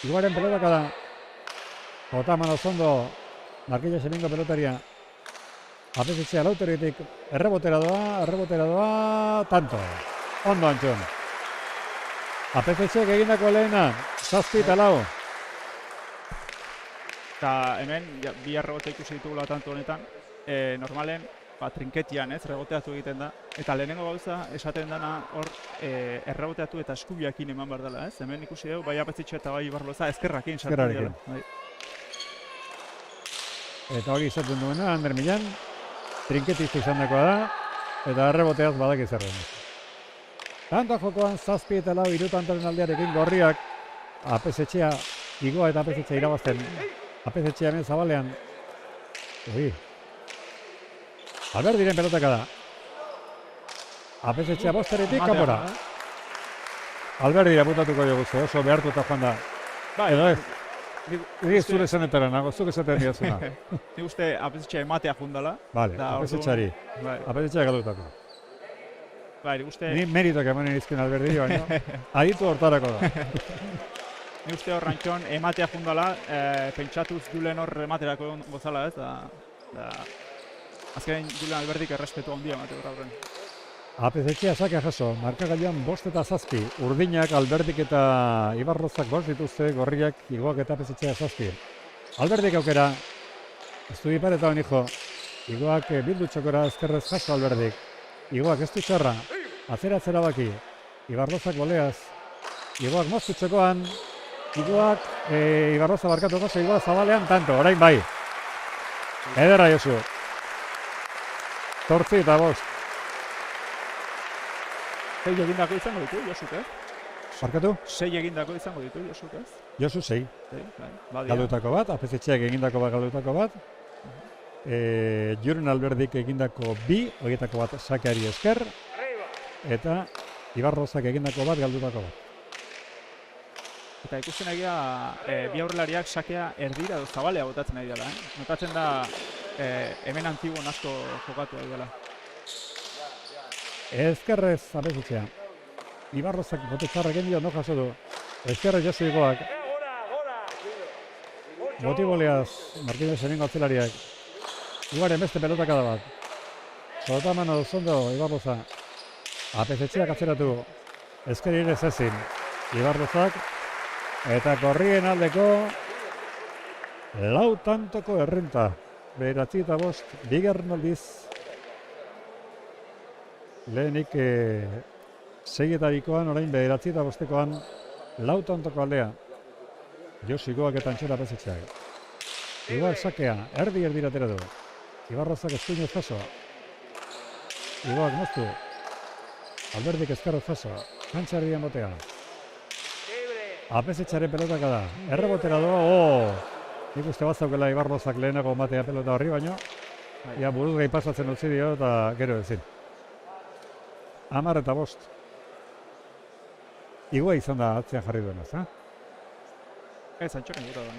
Igoaren pelotaka da. Otaman Ozondo. Markilla Semingo pelotaria. Apesetxea Lauteretik errebotera doa. Tanto. Ondo Antxon. Apesetxeak egindako lehena. 7 eta 4. Eta hemen, bi errebote ikusi ditugula tanto honetan, normalen trinketian reboteatu egiten da. Eta lehenengo gauza esaten dana hor erreboteatu eta eskubiakin eman behar dela. Hemen ikusi dugu, bai Apesetxe eta bai Ibarloza ezkerrakin sartu dela. Eta hori izaten duena, Ander Milan, trinketizte izan dakoa da, eta erreboteaz badak izarren. Tanto jokoan 7 eta 4 irutantaren aldearekin gorriak, Apesetxea, Igoa eta Apesetxea irabazten. Apesetxea hemen zabalean. Alberdiren pelotaka da. Apesetxea bosteretik kanpora. Alberdira butatuko jo guzti, oso behartuta joan da. Edo ez, ni zure zenetara nago, zuk esaten diazuna. Ni uste Apesetxea ematea jundala. Bale, Apesetxeari. Apesetxea galdutako. Ni meritok emanen izkin Alberdi, baina aditu hortarako da. Ni uste hor Antxon ematea jundala, pentsatuz Julen hor ematerako gozala ez, da azken Julen Alberdik errespetu handia emate horren. Apesetxea sakea jaso, markagailuan 5 eta 7, urdinak Alberdik eta Ibarlozak 5 dituzte, gorriak Igoak eta Apesetxea 7. Alberdik aukera, ez du ipareta hijo, Igoak bildu txokora ezkerrez jaso Alberdik. Igoak ez du txarra, atzera baki, Ibarlozak boleaz, Igoak moztu txokoan, Igoak Ibarloza barkatu jaso, Igoa zabalean tanto, orain bai. Ederra Josu. 8 eta 5. Sei egindako izango ditu, Josuk, Barkatu? 6 egindako izango ditu, Josuk, Josu 6. Galdutako bat, Apesetxeak egindako bat. Julen Alberdik egindako 2, horietako bat sakeari esker. Eta Ibarlozak egindako bat, galdutako bat. Eta ikusten egia, bi aurrelariak sakea erdira edo zabalea botatzen ari dela. Notatzen da hemen Antibon asko jokatu ari dela. Ezkerrez Apesetxea. Ibarlozak botetxarrak endio no jaso du. Ezkerrez Josu Igoak. Boti boleaz, Martínez Semingo atzelariak. Iguaren beste pelotaka da bat. Sotaman Ozondo Ibarloza. Apesetxeak atzeratu. Ezker ere zezin. Ibarlozak. Eta korrien aldeko 4 tantoko errenta. 9 eta 5, bigarren aldiz. Lehenik 6 eta 2koan, orain 9 eta 5koan 4 tantoko aldea. Josu Igoak eta Antxon Apesetxeak. Igoak sakea, erdira atera du. Ibarlozak eskuinez jaso. Igoak moztu. Alberdik ezkerrez jaso. Kantxarrian botea. Apesetxearen pelotaka da. Errebotera doa. Nik uste bazaukela Ibarlozak lehenago matea pelota horri, baino ia buruz gai pasatzen utzi dio eta gero ezin. 10 eta 5. Igoa izan da atzean jarri duenaz, Ez, Antxonek gota du.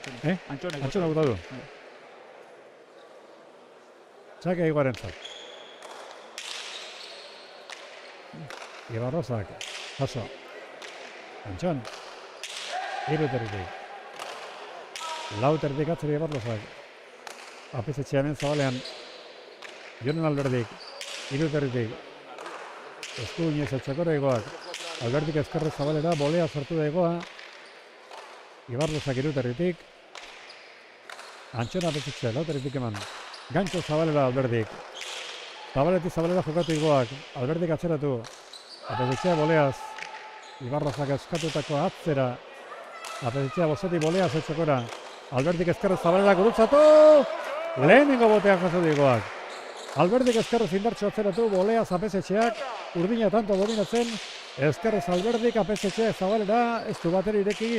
Antxonek gota du. Txake Igoaren zat. Ibarlozak, jaso. Antxon. Iruteretik. Lauteretik atzeri Ibarlozak. Apesetxea hemen zabalean. Julen Alberdik. Iruteretik. Eskuinez etxakora Igoak. Alberdik ezkerrez zabalera, bolea sartu da Igoa. Ibarlozak Iruteretik. Antxon Apesetxea, Lauteretik eman. Gantxo zabalera Alberdik. Zabalera jokatu Igoak. Alberdik atzeratu. Apesetxea boleaz. Ibarlozak eskatutako atzera. Apesetxea bozati boleaz etxakora. Alberdik ezkerrez zabalera gurutzatu. Lehenengo botean jaso Igoak. Alberdik ezkerrez indartxo atzeratu, bolea zapezetxeak, urdina tanto dominatzen, ezkerrez Alberdik, apezetxeak zabalera, ez du bateri ireki,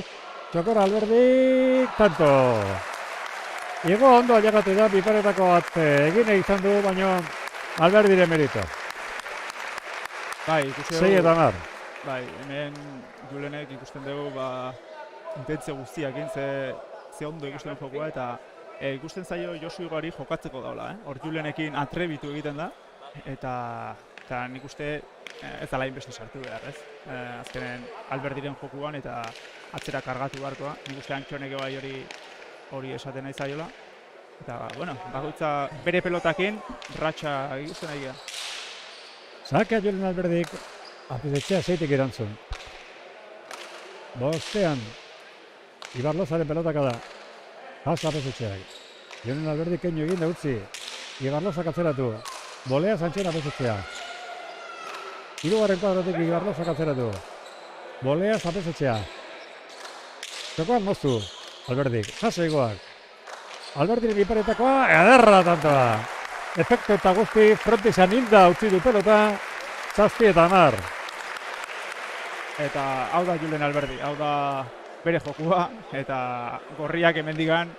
txokor Alberdik, tanto. Igo ondo ailegatu da, biparetako bat egin egizan du, baino Alberdiren merito. Bai, ikusi 6 eta 10. Bai, hemen Julenek ikusten dugu, intentzio guztiak egin ze ondo ikusten jokua, eta ikusten zaio Josu Igori jokatzeko daula, Hor Julenekin atrebitu egiten da, eta nik uste ez dala inbeste sartu behar, ez? Azkenen Alberdiren jokuan eta atzera kargatu beharkoa, nik uste Antxonek bai hori esaten nahi zaiola. Eta, bueno, bakoitza bere pelotakin ratxa ikusten nahi gara. Saka Julen Alberdik, apezetxea 6-tik erantzun. Bostean, Ibarlozaren pelotaka da. Pasa apezetxeak. Julen Alberdik keinu egin da utzi. Ibarlozak atzeratu. Bolea Santxon apezetxea. Hirugarren kuadrotik Ibarlozak atzeratu. Bolea apezetxea. Txokoan moztu. Alberdik, jaso egoak. Alberdiren iparetakoa, ederra tantoa. Efektu eta guzti, frontisan hilda utzi du pelota, 7 eta 10. Eta hau da Julen Alberdi, hau da bere jokua, eta gorriak hemendikan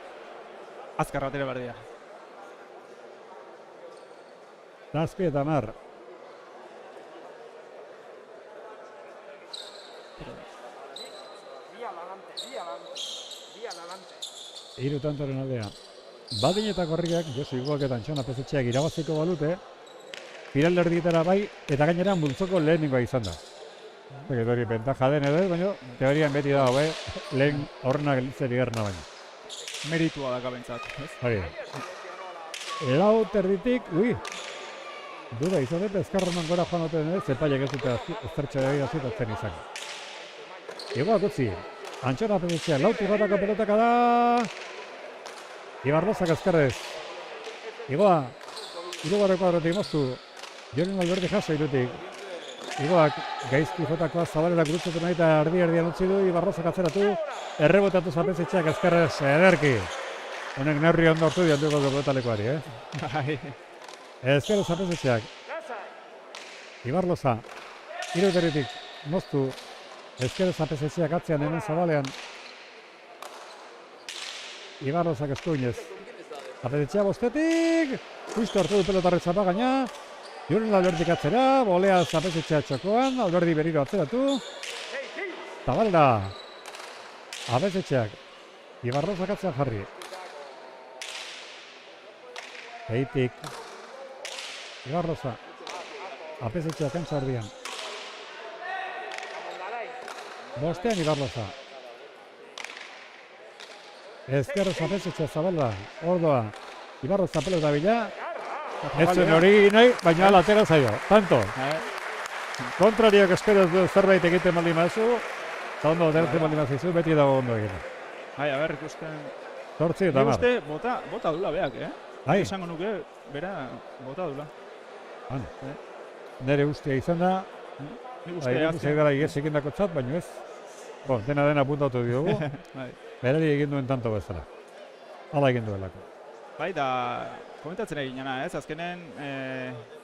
azkar atera behar dira. 7 eta 10. Hiru tantoren aldea. Badin eta gorriak, Josu Igoak eta Antxon apezetxeak irabaziko balute, finalerdietara bai, eta gainera multzoko lehenengoa izan da. Hori bentaja den edo, baina teorian beti da hobe, lehen horrena gelitzeri gerna baina. Meritua da gabentzat, ez? Hori. Lau terditik, duda izan dut, ezkarronan gora joan oten ez, zepaiak ez dute eztertxe da zutatzen izan. Igoak utzi, Antxon apezetxeak, lautik batako pelotaka da, Ibarlozak azkarrez. Igoa, hirugarren kuadrotik moztu. Julen Alberdi jaso irutik. Igoak gaizki jotakoa zabalera gurutzatu nahi eta erdian utzi du. Ibarlozak atzeratu. Errebotatu zapezetxeak azkarrez ederki. Honek neurri ondo hartu diantuko du pelotalekoari, Bai. Ezkerrez zapezetxeak. Ibarloza. Iruteritik moztu. Ezkerrez zapezetxeak atzean hemen zabalean. Ibarlozak eskuinez. Apetetxea bostetik. Justo hartu du pelotarri zapagaina. Julen Alberdik atzera. Bolea apetetxea txokoan. Alberdi berriro atzeratu. Tabalera. Apetetxeak. Ibarlozak atzean jarri. Eitik. Ibarloza. Apetetxeak kantza erdian. Bostean Ibarloza. Ezkerrez apezetxea zabala, ordoa, Ibarloza pelota bila, ez zuen hori nahi, baina atera zaio, tanto. Kontrariak espero du zerbait egiten baldin mazu, eta ondo dertzen baldin mazizu, beti dago ondo egiten. Bai, ikusten... 8 eta 10. Nik uste bota dula beak, Bai. Esango nuke, bera bota dula. Nere ustea izan da, Nik uste ikusi gara igez egindako txat, baina ez. Dena puntatu diogu, berari egin duen tanto bezala. Hala egin duelako. Bai, da, komentatzen egin jana, ez? Azkenen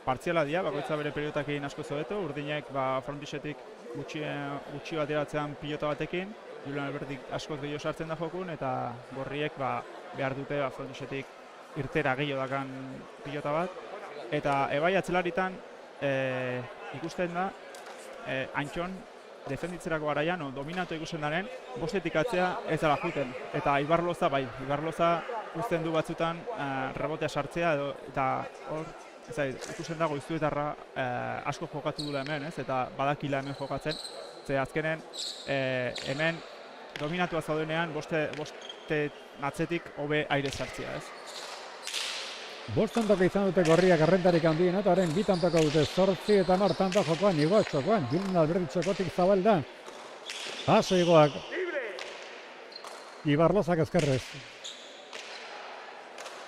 partziala dira, bakoitza bere periotakin asko zobeto, urdinek frontisetik gutxi bat eratzean pilota batekin, Julen Alberdik askoz gehiago sartzen da jokun, eta gorriek behar dute frontisetik irtera gehiago dakan pilota bat. Eta ebai atzelaritan ikusten da, Antxon, defenditzerako garaian, dominatu ikusten daren, bostetik atzea ez dela juten. Eta Ibarloza bai, Ibarloza uzten du batzutan rebotea sartzea, eta hor, ikusten dago izuetarra asko jokatu dula hemen, ez? Eta badakila hemen jokatzen. Ze azkenen, hemen dominatua zaudenean, boste atzetik hobe aire sartzea, ez? Bost tantoko izan dute gorriak arrentarik handien, eta horren 2 tantoko dute 8 eta 10 tanto jokoan, Igoak txokoan, Julen Alberdi txokotik zabal da. Paso Igoak. Ibarlozak ezkerrez.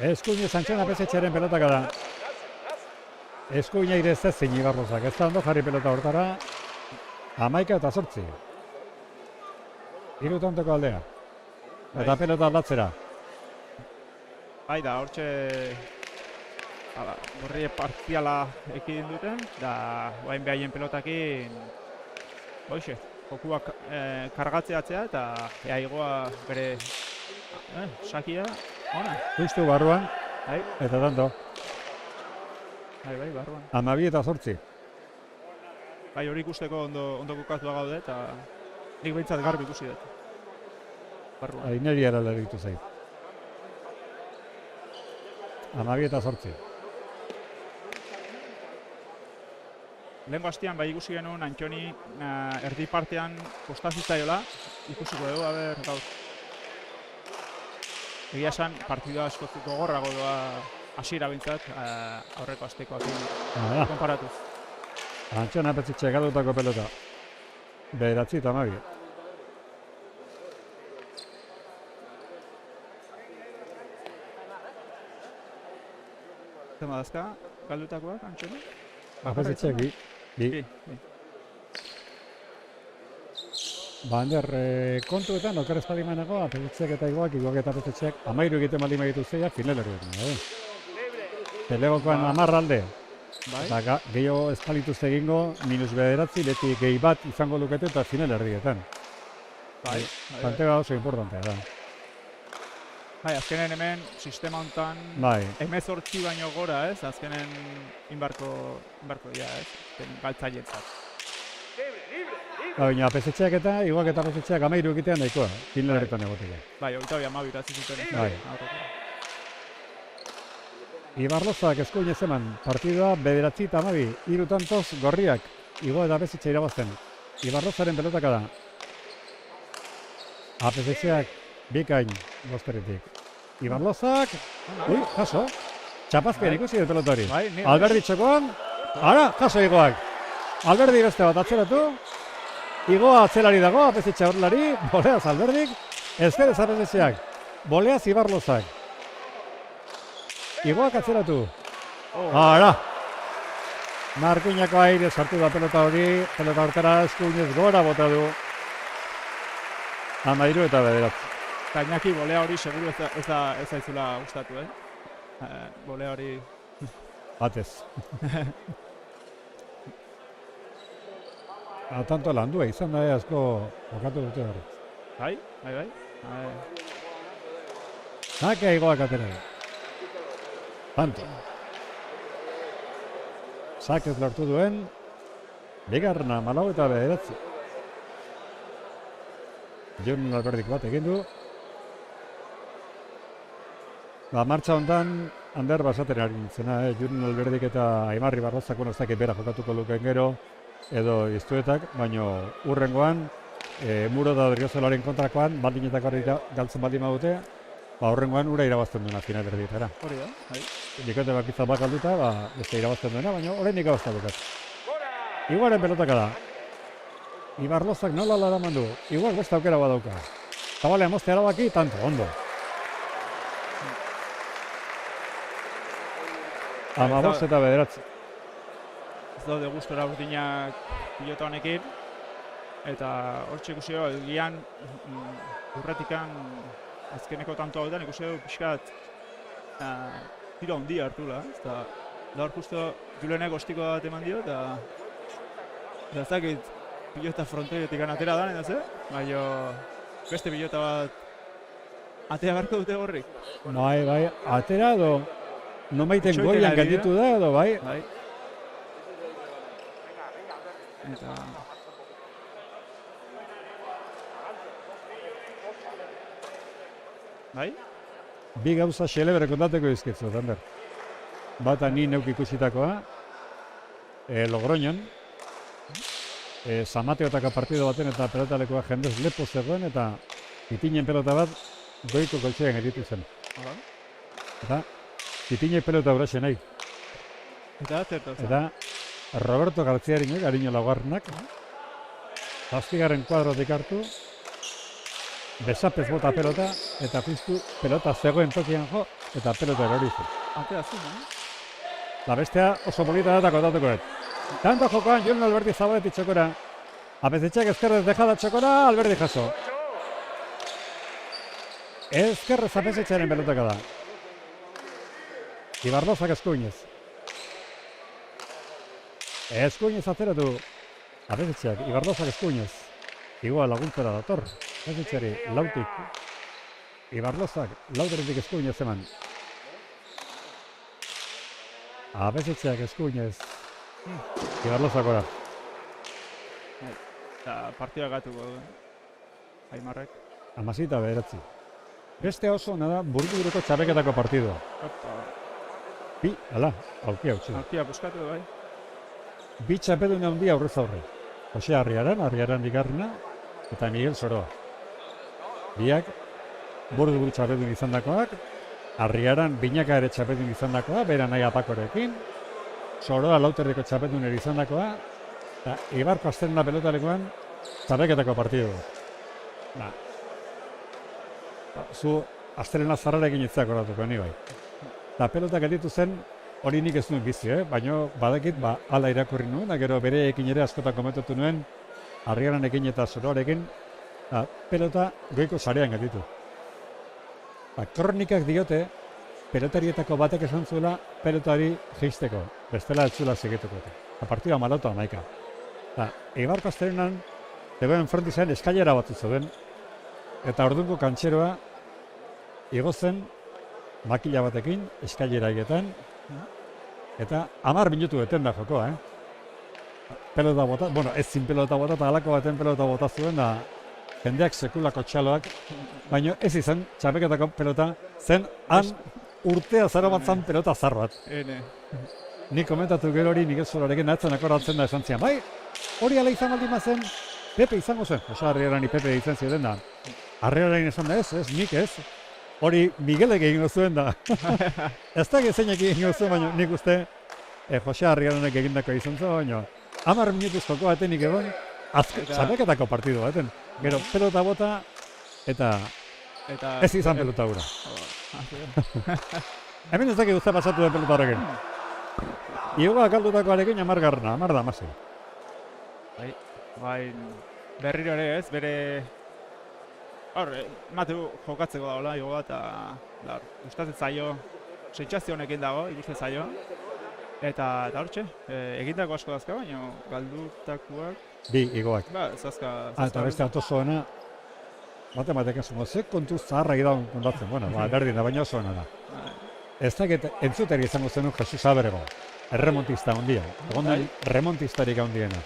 Eskuinez Antxon apezetxearen pelotaka da. Eskuina ire zezin Ibarlozak, ez da ondo jarri pelota hortara. 11 eta 8. 3 tantoko aldea. Eta pelota aldatzera. Bai da, hortxe gorri partziala ekidin duten, da guain behaien pelotakin, hoxe, jokuak kargatzeatzea eta igoa bere sakia, ona. Justu barruan, Bai, eta tanto, bai, barruan. 12 eta 8. Bai, hori ikusteko ondo kokatua gaude eta nik behintzat garbi ikusi dut. Barruan. Aineri ara leritu zait. 12 eta 8. Lehenko hastian bai ikusi genuen Antxoni erdi partean kostazitzaiola, ikusiko dugu, gaur. Egia esan, partidua asko gogorrago doa hasiera behintzat, aurreko astekoakin konparatuz. Antxon Apetxetxe galdutako pelota. 9 eta 12. Zema dazka, galdutakoak, Antxoni? Apetxetxeak bi. Bi. Bander, kontuetan, oker ez padimenako, Apetxetxeak eta iguak eta Apetxetxeak 13 egiten baldin begitu zeia, finaler egiten. Pelegokoan 10 alde. Bai? Eta gehiago ez palituz egingo, -9, beti gehi bat izango lukete eta final erdietan. Bai. Pantega oso importantea da. Bai, azkenen hemen, sistema hontan, Bai, 18 baino gora, ez? Azkenen inbarko dira, ez? Galtzailetzat. baina Apetxetxeak eta iguak eta Apetxetxeak 13 egitean nahikoa, finalerretan egoteko. Bai, 22 iratzi zuten. Bai. Ibarlozak eskuinez eman, partidua 9 eta 12, 3 tantoz gorriak, Igo eta Apetxetxe irabazten. Ibarlozaren pelotaka da. Apetxetxeak bikain gozteritik. Ibarlozak, jaso, txapazpian ikusi dut pelotari. Bai, Alberdi txokoan, ara, jaso Igoak. Alberdi beste bat atzeratu, Igoa atzelari dago, Apetxetxe aurrelari, boleaz Alberdik, ezkerez Apetxetxeak, boleaz Ibarlozak. Igoak atzeratu. Ara! Markuinako aire sartu da pelota hori, pelota hortara eskuinez gora bota du. 13 eta 9. Gainaki bolea hori seguru ez zaizula gustatu, bolea hori... Batez. Tanto landua izan da asko jokatu dute hori. Bai. Zakea Igoak atera. Tanto. Zakez lortu duen, bigarrena 14 eta 9. Jon Alberdik bat egin du. Martxa hontan, Ander basaten ari nintzena, Jon Alberdik eta Aimarri Barrozako ez dakit bera jokatuko lukeen gero, edo iztuetak, baino urrengoan, Muro da Odriozolaren kontrakoan, baldinetako galtzen baldin badute, horrengoan ura irabazten duena final erdietara. Hori da, bai. Bikote bakizat bat galduta, beste irabazten duena, baina oraindik abazta dukat. Iguaren pelotaka da. Ibarlozak nola laraman du, igual beste aukera badauka. Zabalean mozte arabaki, tanto, ondo. 15 eta 9. Ez daude gustora urdinak pilota honekin. Eta hortxe ikusi dugu, egian urretikan azkeneko tanto hauetan ikusi dugu pixkat tiro handia hartula. Eta hor justo Julenek ostiko bat eman dio, eta ez dakit pilota frontoietik atera dan, eta ze? Baina beste pilota bat atea beharko dute gorrik. Bai, atera edo nomaiten goian ganditu da edo, bai. Eta... Bai? Bi gauza xelebre kontateko izkitzu, Ander. Bata ni neuk ikusitakoa, Logroñon, San Mateotako partido baten eta pelotalekoa jendez lepo zegoen eta Pitinen pelota bat goiko koltxean eritu zen. Eta Pitinen pelota uraxe nahi. Eta Roberto Garziarinek, Ariño Laugarrenak, 7. kuadrotik hartu, besapez bota pelota, eta justu pelota zegoen tokian jo, eta pelota erori zen. Atea zuen, La bestea oso polita da eta kontatuko. Tanto jokoan, Jon Alberdi Zabaletik txokora. Apetxetxeak ezkerrez dejada txokora, Alberdi jaso. Ezkerrez Apetxetxearen pelotaka da. Ibardozak eskuinez. Eskuinez atzeratu. Apesetxeak, Ibardozak eskuinez. Igual laguntzera dator. Apesetxeari, lautik. Ibardozak, lauteretik eskuinez eman. Apesetxeak eskuinez. Ibardozak ora. Eta partida gatuko du. Aimarrek. Amasita beheratzi. Beste oso ona da burburuko txapeketako partidua. Bi, ala, aukia utzi. Alpia buskatu bai. Bi txapedun handia aurrez aurre. Jose Arriaran bigarrena, eta Miguel Soroa. Biak, buru txapedun izandakoak, Arriaran binaka ere txapedun izandakoa, bera nahi apakorekin, Soroa lauterriko txapedun ere izandakoa, eta Ibarko azterna pelotalekoan txapeketako partidua. Zu azterena zarrarekin itzak oratuko, ni bai. Eta pelota gelditu zen, hori nik ez nuen bizi, baina badakit, ala irakurri nuen, gero bereekin ere askotan komentatu nuen, Arriaranekin eta Soroarekin, pelota goiko sarean gelditu. Kronikak diote, pelotarietako batek esan zuela pelotari jeisteko, bestela ez zuela segituko. Partida malauta amaika. Ibarko azterenan, zegoen frontizean eskailera batzu zeuden, eta orduko kantxeroa igo zen makila batekin, eskailera egetan, eta 10 minutu eten da jokoa, Pelota bota, bueno, ez zin pelota bota, eta halako baten pelota bota zuen, da jendeak sekulako txaloak, baina ez izan txapeketako pelota, zen han urtea zara bat zan pelota zar bat. Nik komentatu gero hori Miguel Soroarekin nahetzen akordatzen da esan zian, bai, hori ala izan baldin bazen, Pepe izango zen, oso Arriarani Pepe izan ziren da. Arriarani esan da ez, nik ez. Hori Miguelek egingo zuen da. Ez da gezeinak egingo zuen, baina nik uste Jose Arriaranek egindako izan zuen, baina 10 minutuz joko batenik egon, txapeketako partidu baten. Gero pelota bota eta ez izan pelota hura. Hemen ez dakik uste pasatu den pelota horrekin. Ioga kaldutakoarekin 10 da, 16. Bai, berriro ere ez, bere... Hor, Mateu jokatzeko da hola, joga, eta gustatzen zaio, sentsazio honekin dago, ikusten zaio. Eta hortxe, egindako asko dazka, baina galdutakoak... Bi, igoak. Ba, zazka... Eta beste autozoena, matematik esungo, ze kontu zaharra idaun kontatzen, bueno, berdin da, baina oso da. Ez dakit entzuteri izango zenun Jesus Abrego, erremontista handia, egon remontistarik handiena.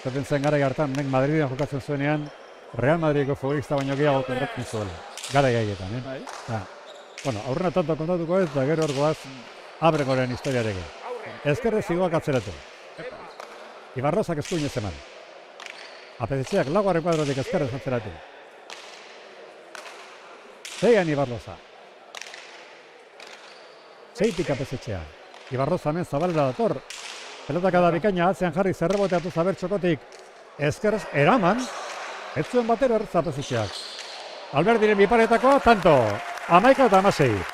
Zaten zen gara hartan, nek Madridean jokatzen zuenean, Real Madrideko futbolista baino gehiago kontatzen zuela. Gara gaietan, Bueno, aurrena tanto kontatuko ez, da gero hor goaz Abregoren historiarekin. Ezkerrez igoak atzeratu. Ibardozak eskuinez eman. Apesetxeak laugarren kuadrotik ezkerrez atzeratu. Zeian Ibardoza. Zeitik Apesetxea. Ibardoza hemen zabalera dator. Pelotaka da bikaina atzean jarri zerreboteatu zaber txokotik. Ezkerrez eraman. Ez zuen batero errez Apesetxeak. Alberdiren biparetakoa, tanto. 11 eta 16.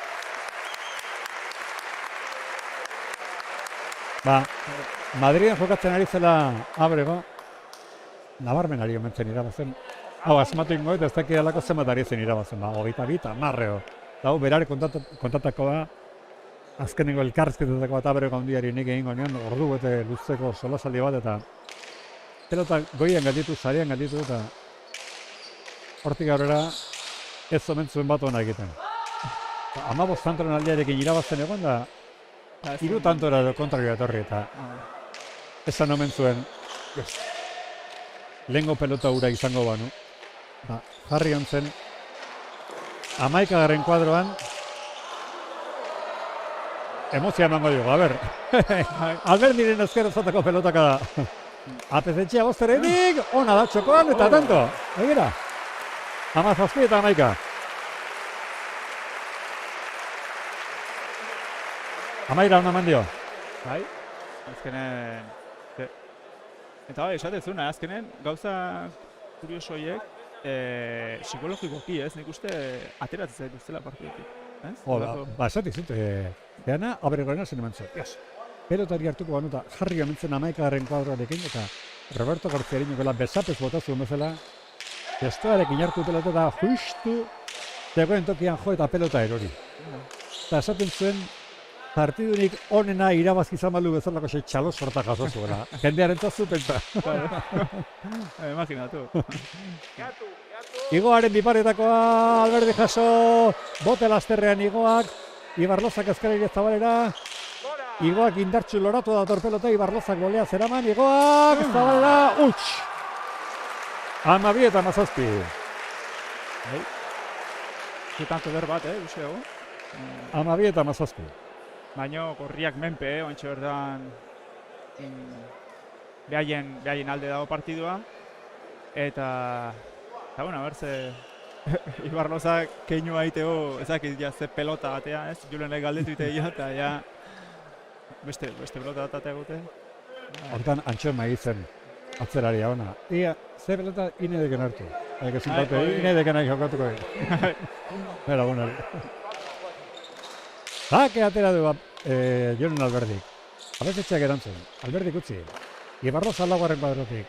Madriden jokatzen ari zela Abrego, nabarmen ari omentzen irabazen. Hau, asmatu ingo eta ez dakit alako zenbat ari zen irabazen, 22, marreo. Hau, berare kontatakoa, azkenengo elkarrizketetako bat Abrego handiari nik egingo nion, ordu bete luzeko solasaldi bat, eta pelota goian galditu, zarean galditu, eta hortik aurrera ez omentzuen bat hona egiten. 15 tantoren aldiarekin irabazen egon da, 3 tantora kontrario etorri eta esan omen zuen lehengo pelota hura izango banu. Jarri ontzen 11. kuadroan emozia emango dugu, a ber. Alberdiren ezker ezateko pelotaka da. Apesetxea bozterenik, ona da txokoan eta tanto. Egira, 17 eta 11. 11 hona mandio. Bai, azkenen... Eta bai, esatezuna, azkenen gauza kuriosoiek psikologikoki ez, nik uste ateratzen zaitu zela partidutik. Esati zut, Beana, Abregorena zen eman zuen. Pelotari hartuko banuta jarri amentzen 11. kuadroarekin eta Roberto Garziareño gela besapez bota zuen bezala testoarekin hartu pelota eta justu zegoen tokian jo eta pelota erori. Eta esaten zuen partidurik onena irabazi izan balu bezalako txalo sorta jaso zuela. Jendearen zu pentsa. Imaginatu. Igoaren biparetakoa, Alberdi jaso, bote lasterrean Igoak, Ibarlozak ezkerari zabalera, Igoak indartsu loratu da torpelota, Ibarlozak golea zeraman, Igoak zabalera, huts! 12 eta 17. Zutanko der bat, uste dugu. 12 eta 17. Baina gorriak menpe, oantxe berdan behaien alde dago partidua. Eta bueno, berze Ibarlozak keinua aiteo, ezakit ja ze pelota batea, ez? Julenek galdetu iteia, eta ja beste pelota bat atea Hortan antxon maitzen atzeraria ona. Ia, ze pelota inedeken hartu. Ezin parte, inedeken nahi jokatuko. Bera, bueno. Zake atera du Jonen Alberdik. Abezetxeak erantzun. Alberdik utzi. Ibarloza laugarren kuadrotik.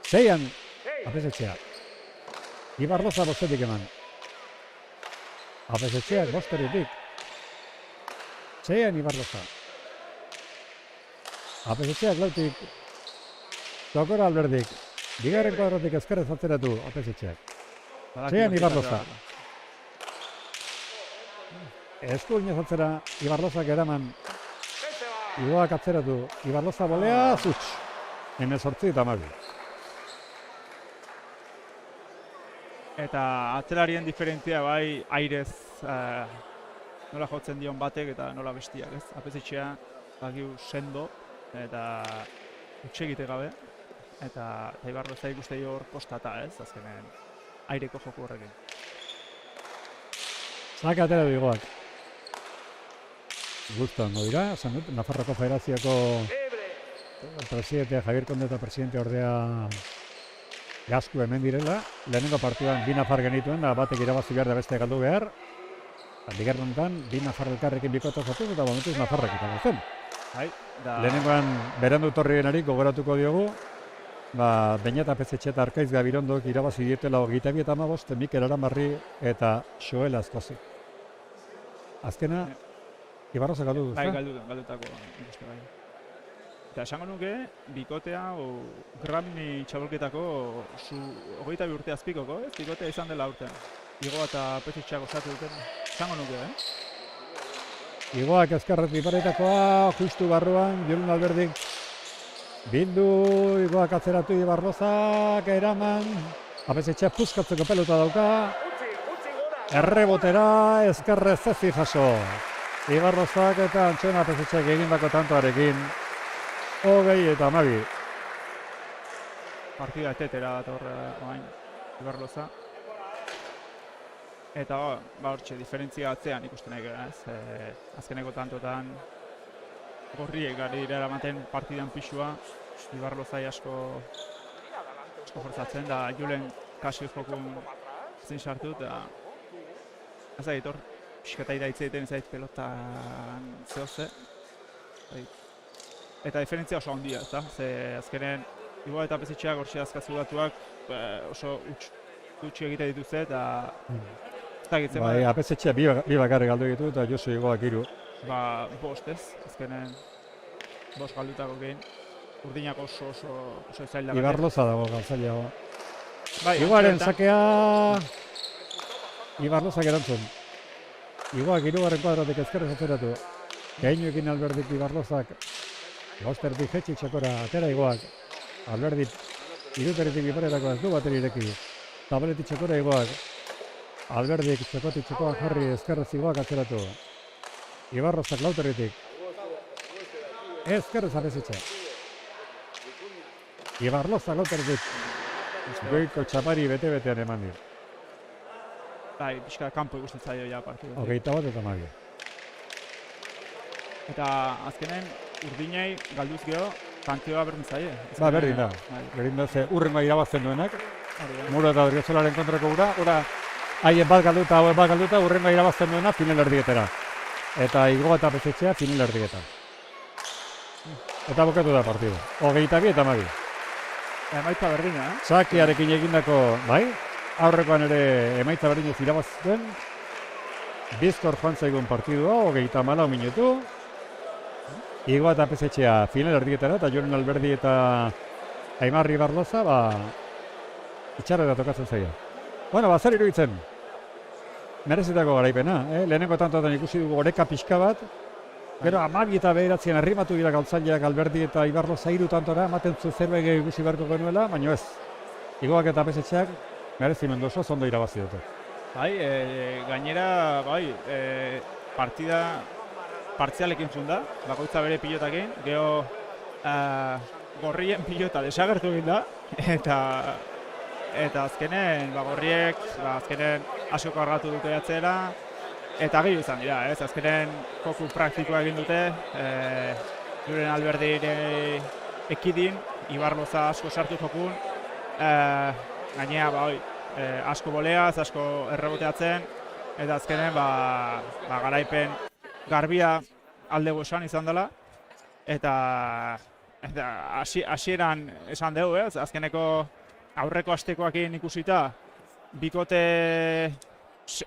6an abezetxeak. Ibarloza bostetik eman. Abezetxeak bostetik. 6an Ibarloza. Abezetxeak lautik. Tokora Alberdik. Bigarren kuadrotik ezkerrez atzeratu abezetxeak. 6an Ibarloza. Esku inez atzera, Ibarlozak eraman. Igoak atzeratu, Ibarloza bolea, zutx. 18 eta 12. Eta atzelarien diferentzia bai airez nola jotzen dion batek eta nola bestiak, ez? Apezetxea bagiu sendo eta utxegite gabe. Eta Ibarloza ikuste hor kostata, ez? Azkenen aireko joku horrekin. Zake atera du Igoak. Gusto ondo dira, esan dut, Nafarroko Federazioko presidente Javier Konde eta presidente ordea Gasku hemen direla. Lehenengo partiduan 2 nafar genituen, da batek irabazi behar da beste galdu behar. Bigarren honetan, 2 nafar elkarrekin bikotu zatuz eta momentuz Nafarrak itago zen. Lehenengoan berandu torrienari gogoratuko diogu, Beñata Pezetxe eta Arkaiz Gabirondok irabazi dietela 22 eta 15, Mikel Aramarri eta Xoel Azkozi. Azkena, Ibarloza galdu duz, Bai, galdutako, ikuste bai. Eta esango nuke, bikotea, Grammy txabolketako 22 urte azpikoko, ez? Bikotea izan dela urtean. Igoa eta Pezetxeak osatu duten, esango nuke, Igoak ezkerret biparetakoa, justu barruan, Jonen Alberdik. Bildu, Igoak atzeratu Ibarlozak, eraman. Abezetxea puskatzeko pelota dauka. Errebotera, ezkerrez zezi jaso. Ibarlozak eta Antxona Abezetxeak egindako tantoarekin. 20 eta 12. Partida etetera dator orain Ibarloza. Eta hortxe, diferentzia atzean ikusten nahi gara, ez? Azkeneko tantotan gorriek gari eramaten partidan pixua, Ibarlozai asko forzatzen, da Julen kasi jokun zin sartu, eta ez da hor pixkata iraitzeiten zait pelotan zehoze. Eta diferentzia oso handia, ez da? Ze azkenen Igoa eta Pezetxeak hortxe azkazulatuak oso utxi egite dituzte, eta Bai, Apezetxea bi bakarrik galdu ditu eta Josu Igoak 3. Bost ez, azkenen bost galdutako gehin. Urdinak oso zaila gate. Ibarloza dago galtzaileago. Bai, Igoaren sakea Ibarlozak erantzun. Igoak 3. kuadrotik ezkerrez atzeratu. Keinuekin Alberdik Ibarlozak. Gausterdik jetxik txakora atera Igoak. Alberdik iruteritik biparetako ez du bateri ireki. Tabaletik txakora Igoak. Alberdik txakotik txakoan jarri ezkerrez Igoak atzeratu. Ibarlozak lauterritik. Ezkerrez Abezetxe. Ibarlozak lauterritik. Goiko txapari bete-betean eman dir. Bai, pixka kanpo ikusten zaio ja partidu. 21 eta 12. Eta azkenen urdinei galduz geho, tantioa berdin zaie. Berdin da. Berdin da, ze urrengoa irabazten duenak. Muro eta Odriosolaren kontrako ura haien bat galduta, hauen bat galduta, urrengoa irabazten duena final erdietera. Eta Igoa eta Pezetxea final erdietan. Eta bukatu da partidu. 22 eta 12. Emaitza berdina, Sakiarekin egindako, bai? Aurrekoan ere emaitza berdinez irabazten. bizkor joan zaigun partidua, 34 minutu. Igoa eta pesetxea final erdietara, eta Joren Alberdi eta Aimar Ibarloza, itxarrera tokatzen zaio. Bueno, zer iruditzen? Merezitako garaipena, lehenengo tantotan ikusi dugu oreka pixka bat, gero 12 eta 9 arrimatu dira galtzaileak Alberdi eta Ibarloza 3 tantora, ematen zu zerbait ikusi beharko genuela, baina ez. Igoak eta pesetxeak merezimendu oso ondo irabazi dute. Bai, gainera, partida partzialekin zunda, bakoitza bere pilotakin, gero gorrien pilota desagertu egin da, eta azkenen, gorriek, azkenen asko kargatu dute atzera, eta gehiago izan dira, azkenen koku praktikoa egin dute, Joren Alberdire ekidin, Ibarloza asko sartu jokun, gainea, asko boleaz, asko erreboteatzen, eta azkenen, garaipen garbia alde goxan izan dela, eta hasieran esan dugu, azkeneko aurreko astekoakin ikusita, bikote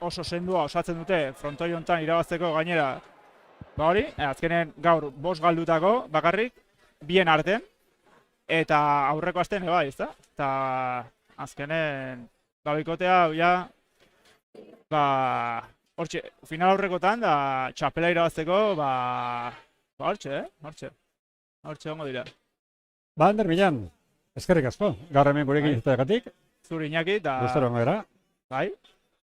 oso sendua osatzen dute frontoi hontan irabazteko gainera, azkenen gaur 5 galdutako bakarrik, bien arten, eta aurreko astean bai, ezta? Eta azkenen, bikotea, hortxe, final aurrekotan, da txapela irabazteko, hortxe hongo dira. Ander Milan, eskerrik asko, gaur hemen gurekin izateagatik. Zuri Iñaki, eta... Gustaro hongo dira. Bai.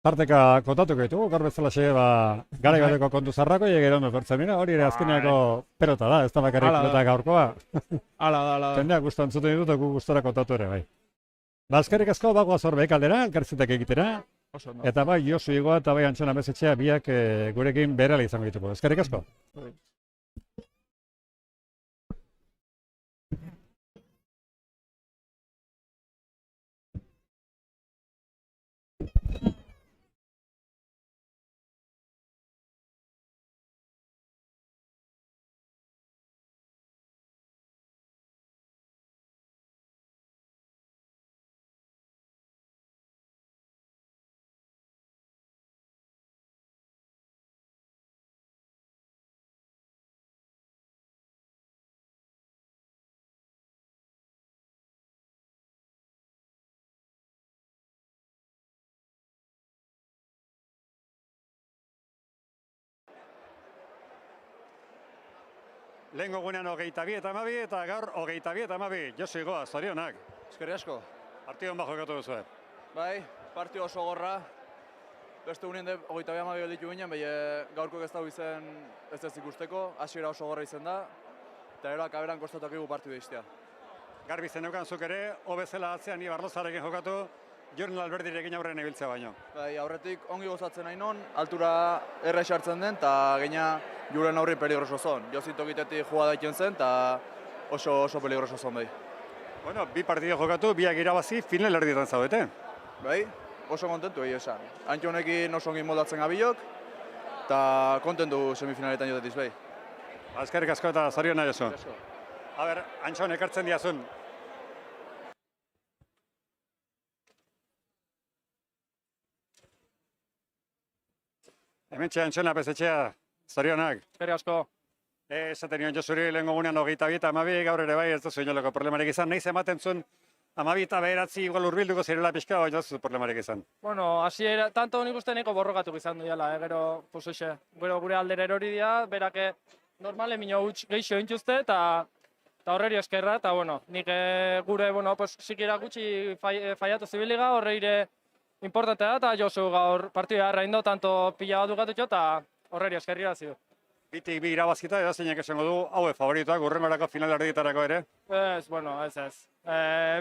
Tarteka kontatuko ditugu, gaur bezalaxe, garai bateko kontu zarrako, gero ondo etortzen dira, hori ere azkeneako pelota da, ez da bakarrik pelota gaurkoa. Hala da. Jendeak gustan zuten ditut, gu gustora kontatu ere, bai. Eskerrik asko, bagoaz horbeek aldera, elkartzetak egitera. Eta Josu Igoa eta Antxona Pesetxea biak gurekin berala izango dituko. Eskerrik asko. Lehengo gunean 22 eta 12 eta gaur 22 eta 12. Josu Igoa, zorionak. Eskerrik asko. Partio hon jokatu duzu. Bai, partio oso gorra. Beste unien 22 eta 12 ditu ginen, gaurko ez dago izen ez ikusteko, hasiera oso gorra izan da, eta gero akaberan kostatuak egu partio iztea. Garbi zeneukan zuk ere, hobezela atzean Ibarlozarekin jokatu, Joren Alberdirekin aurrean ibiltzea baino. Bai, aurretik ongi gozatzen nahi non, altura errex hartzen den, eta gaina Juren aurri peligroso zon. Jozintokitetik joa daiten zen, eta oso peligroso zon bai. Bueno, 2 partido jokatu, 2 irabazi, final erdietan zaudete. Bai, oso kontentu egia esan. Antxo honekin oso ongi moldatzen gabilok, eta kontentu semifinaletan jotetiz bai. Eskerrik asko eta zoriona Josu. Antxon, ekartzen diazun. Hementxe Antxona Pesetxea, zorionak. Eskerrik asko. Esaten nion Josuri lehengo gunean 22 eta 12, gaur ere bai ez duzu inolako problemarik izan. Nahiz ematen zuen 12 eta 9 igual hurbilduko zirela pixka, baina ez duzu problemarik izan. Bueno, hasiera tanto nik uste niko borrokatu izan duela, gero gure aldera erori dira, berake normale minio huts geixo intuzte eta horreri eskerra, eta bueno, nik gure, sikira gutxi faiatu zibiliga, horreire importante da, eta Josu gaur partidua erraindo, tanto pila bat dukatutxo, eta horreri eskerri irazi du. Bitik 2 irabazkita, edo zeinak esango du, haue favoritoak, urrengorako final erdietarako ere? Ez.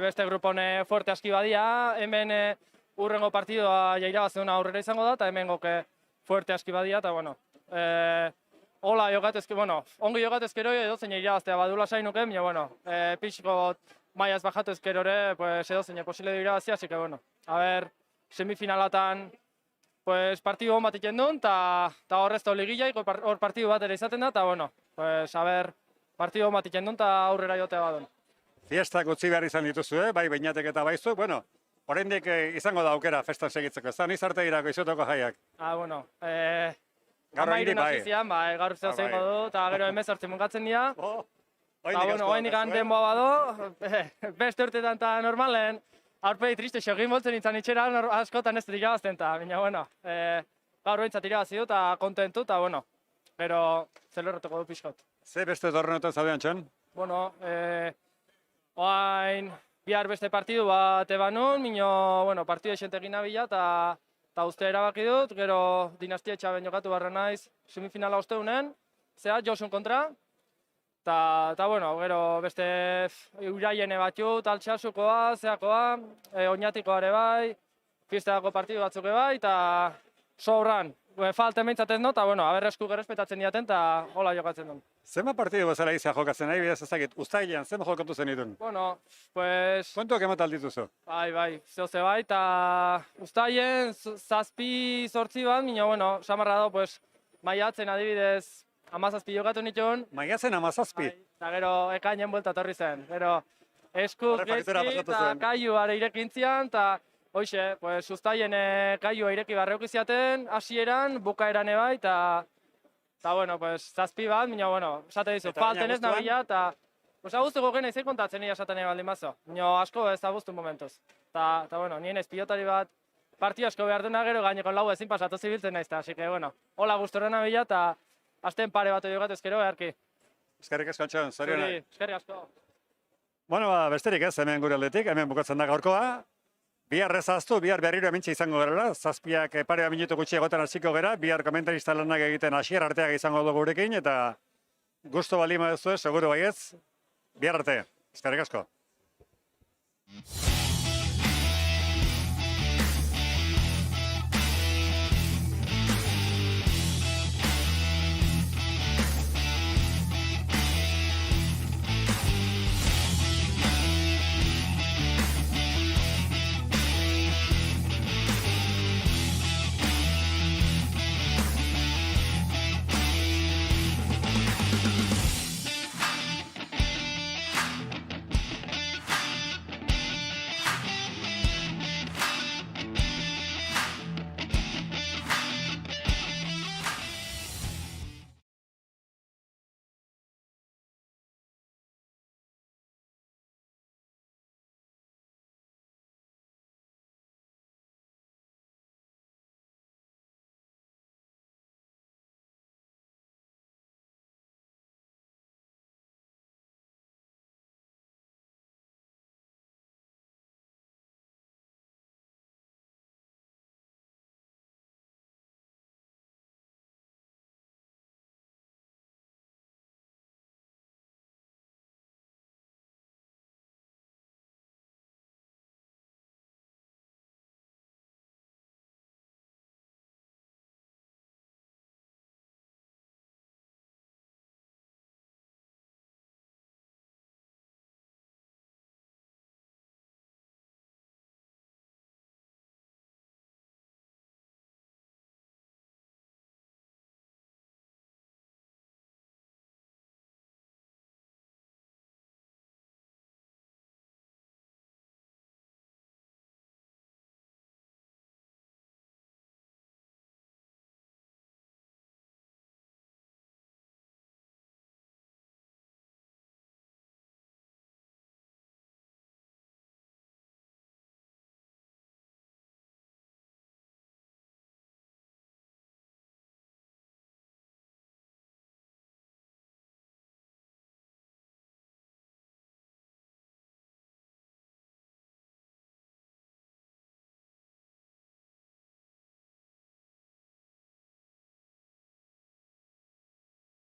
Beste grupone fuerte aski badia, hemen urrengo partidua irabazten aurrera izango da, eta hemen goke fuerte aski badia, eta hola jokatezke, ongi jokatezkero edo zein irabaztea badula sainuken, pixko maiaz bajatezkero ere, edo zein posible du irabazia, así que semifinalatan partidu hon bat iten duen, eta horrez da ligilla, hor partidu bat ere izaten da, eta partidu hon bat iten duen, eta aurrera jotea badun. Fiestak utzi behar izan dituzu, bai Beñatek eta Baizuk, oraindik izango da aukera festan segitzeko, ez da, niz arte irako izotoko jaiak. Bueno, Gaur hori bai. Gaur zeo bai. zeiko du, eta gero 18 mungatzen dira. Eta, bueno, oraindik eh? hanten bado, beste urtetan eta normalen, aurpegi triste xogin boltzen nintzen itxera, askotan ez dut irabazten, eta, baina, bueno, gaur behintzat irabazi du, eta kontentu, eta, bueno, gero zelorretuko du pixkot. Ze beste torneotan zaudean txon? Bueno, oain bihar beste partidu bat eban nun, minio, bueno, partidu esentegin nabila, eta uste erabaki dut, gero dinastia etxaben jokatu barra naiz, semifinala osteunen, zea, Josun kontra, eta bueno, gero beste uraiene batut, altxasukoa, zeakoa, oinatikoa ere bai, fiestako partidu batzuk bai, eta sobran, falten behintzaten dut, eta bueno, aberresku gerrespetatzen diaten, eta hola jokatzen dut. Zema partidu bezala izia jokatzen, nahi bidez ezagit, ustailean, zema jokatu zen ditun? Bueno, pues... Kontuak emata aldituzu? Bai, zehose bai, eta ustaien 7-8 bat, minio, bueno, samarra da, pues, maiatzen adibidez 17 jokatu nituen. Maiatzen 17? Eta gero ekainen buelta torri zen, gero eskuz Horre faktura gezki pasatu eta zuen. kaiuare irekintzian, eta hoxe, pues, ustaien kaiua ireki barreukiziaten, hasieran, bukaeran ebai, eta bueno, pues, 7 bat, minio, bueno, esate dizu, Eta baina falten ez abuztuan? nabila, eta pues, abuztuko gena izan kontatzen nire esaten egin baldin bazo. Minio, asko ez abuztu momentuz. Eta bueno, nien ez pilotari bat partio asko behar duna gero gaineko lau ezin pasatu zibiltzen naiz, eta, así que, bueno, hola gustora nabila, eta azten pare bat jokatu ezkero beharki. Eskerrik asko txon, zorionak. Eskerrik asko. Bueno, besterik ez, hemen gure aldetik, hemen bukatzen da gaurkoa. Bihar rezaztu, bihar berriro emintxe izango gerela, zazpiak pare minutu gutxi egoten hasiko gera, bihar komentarista lanak egiten hasier arteak izango dugu gurekin, eta gusto balima duzu, seguru baietz, bihar arte. Eskerrik asko.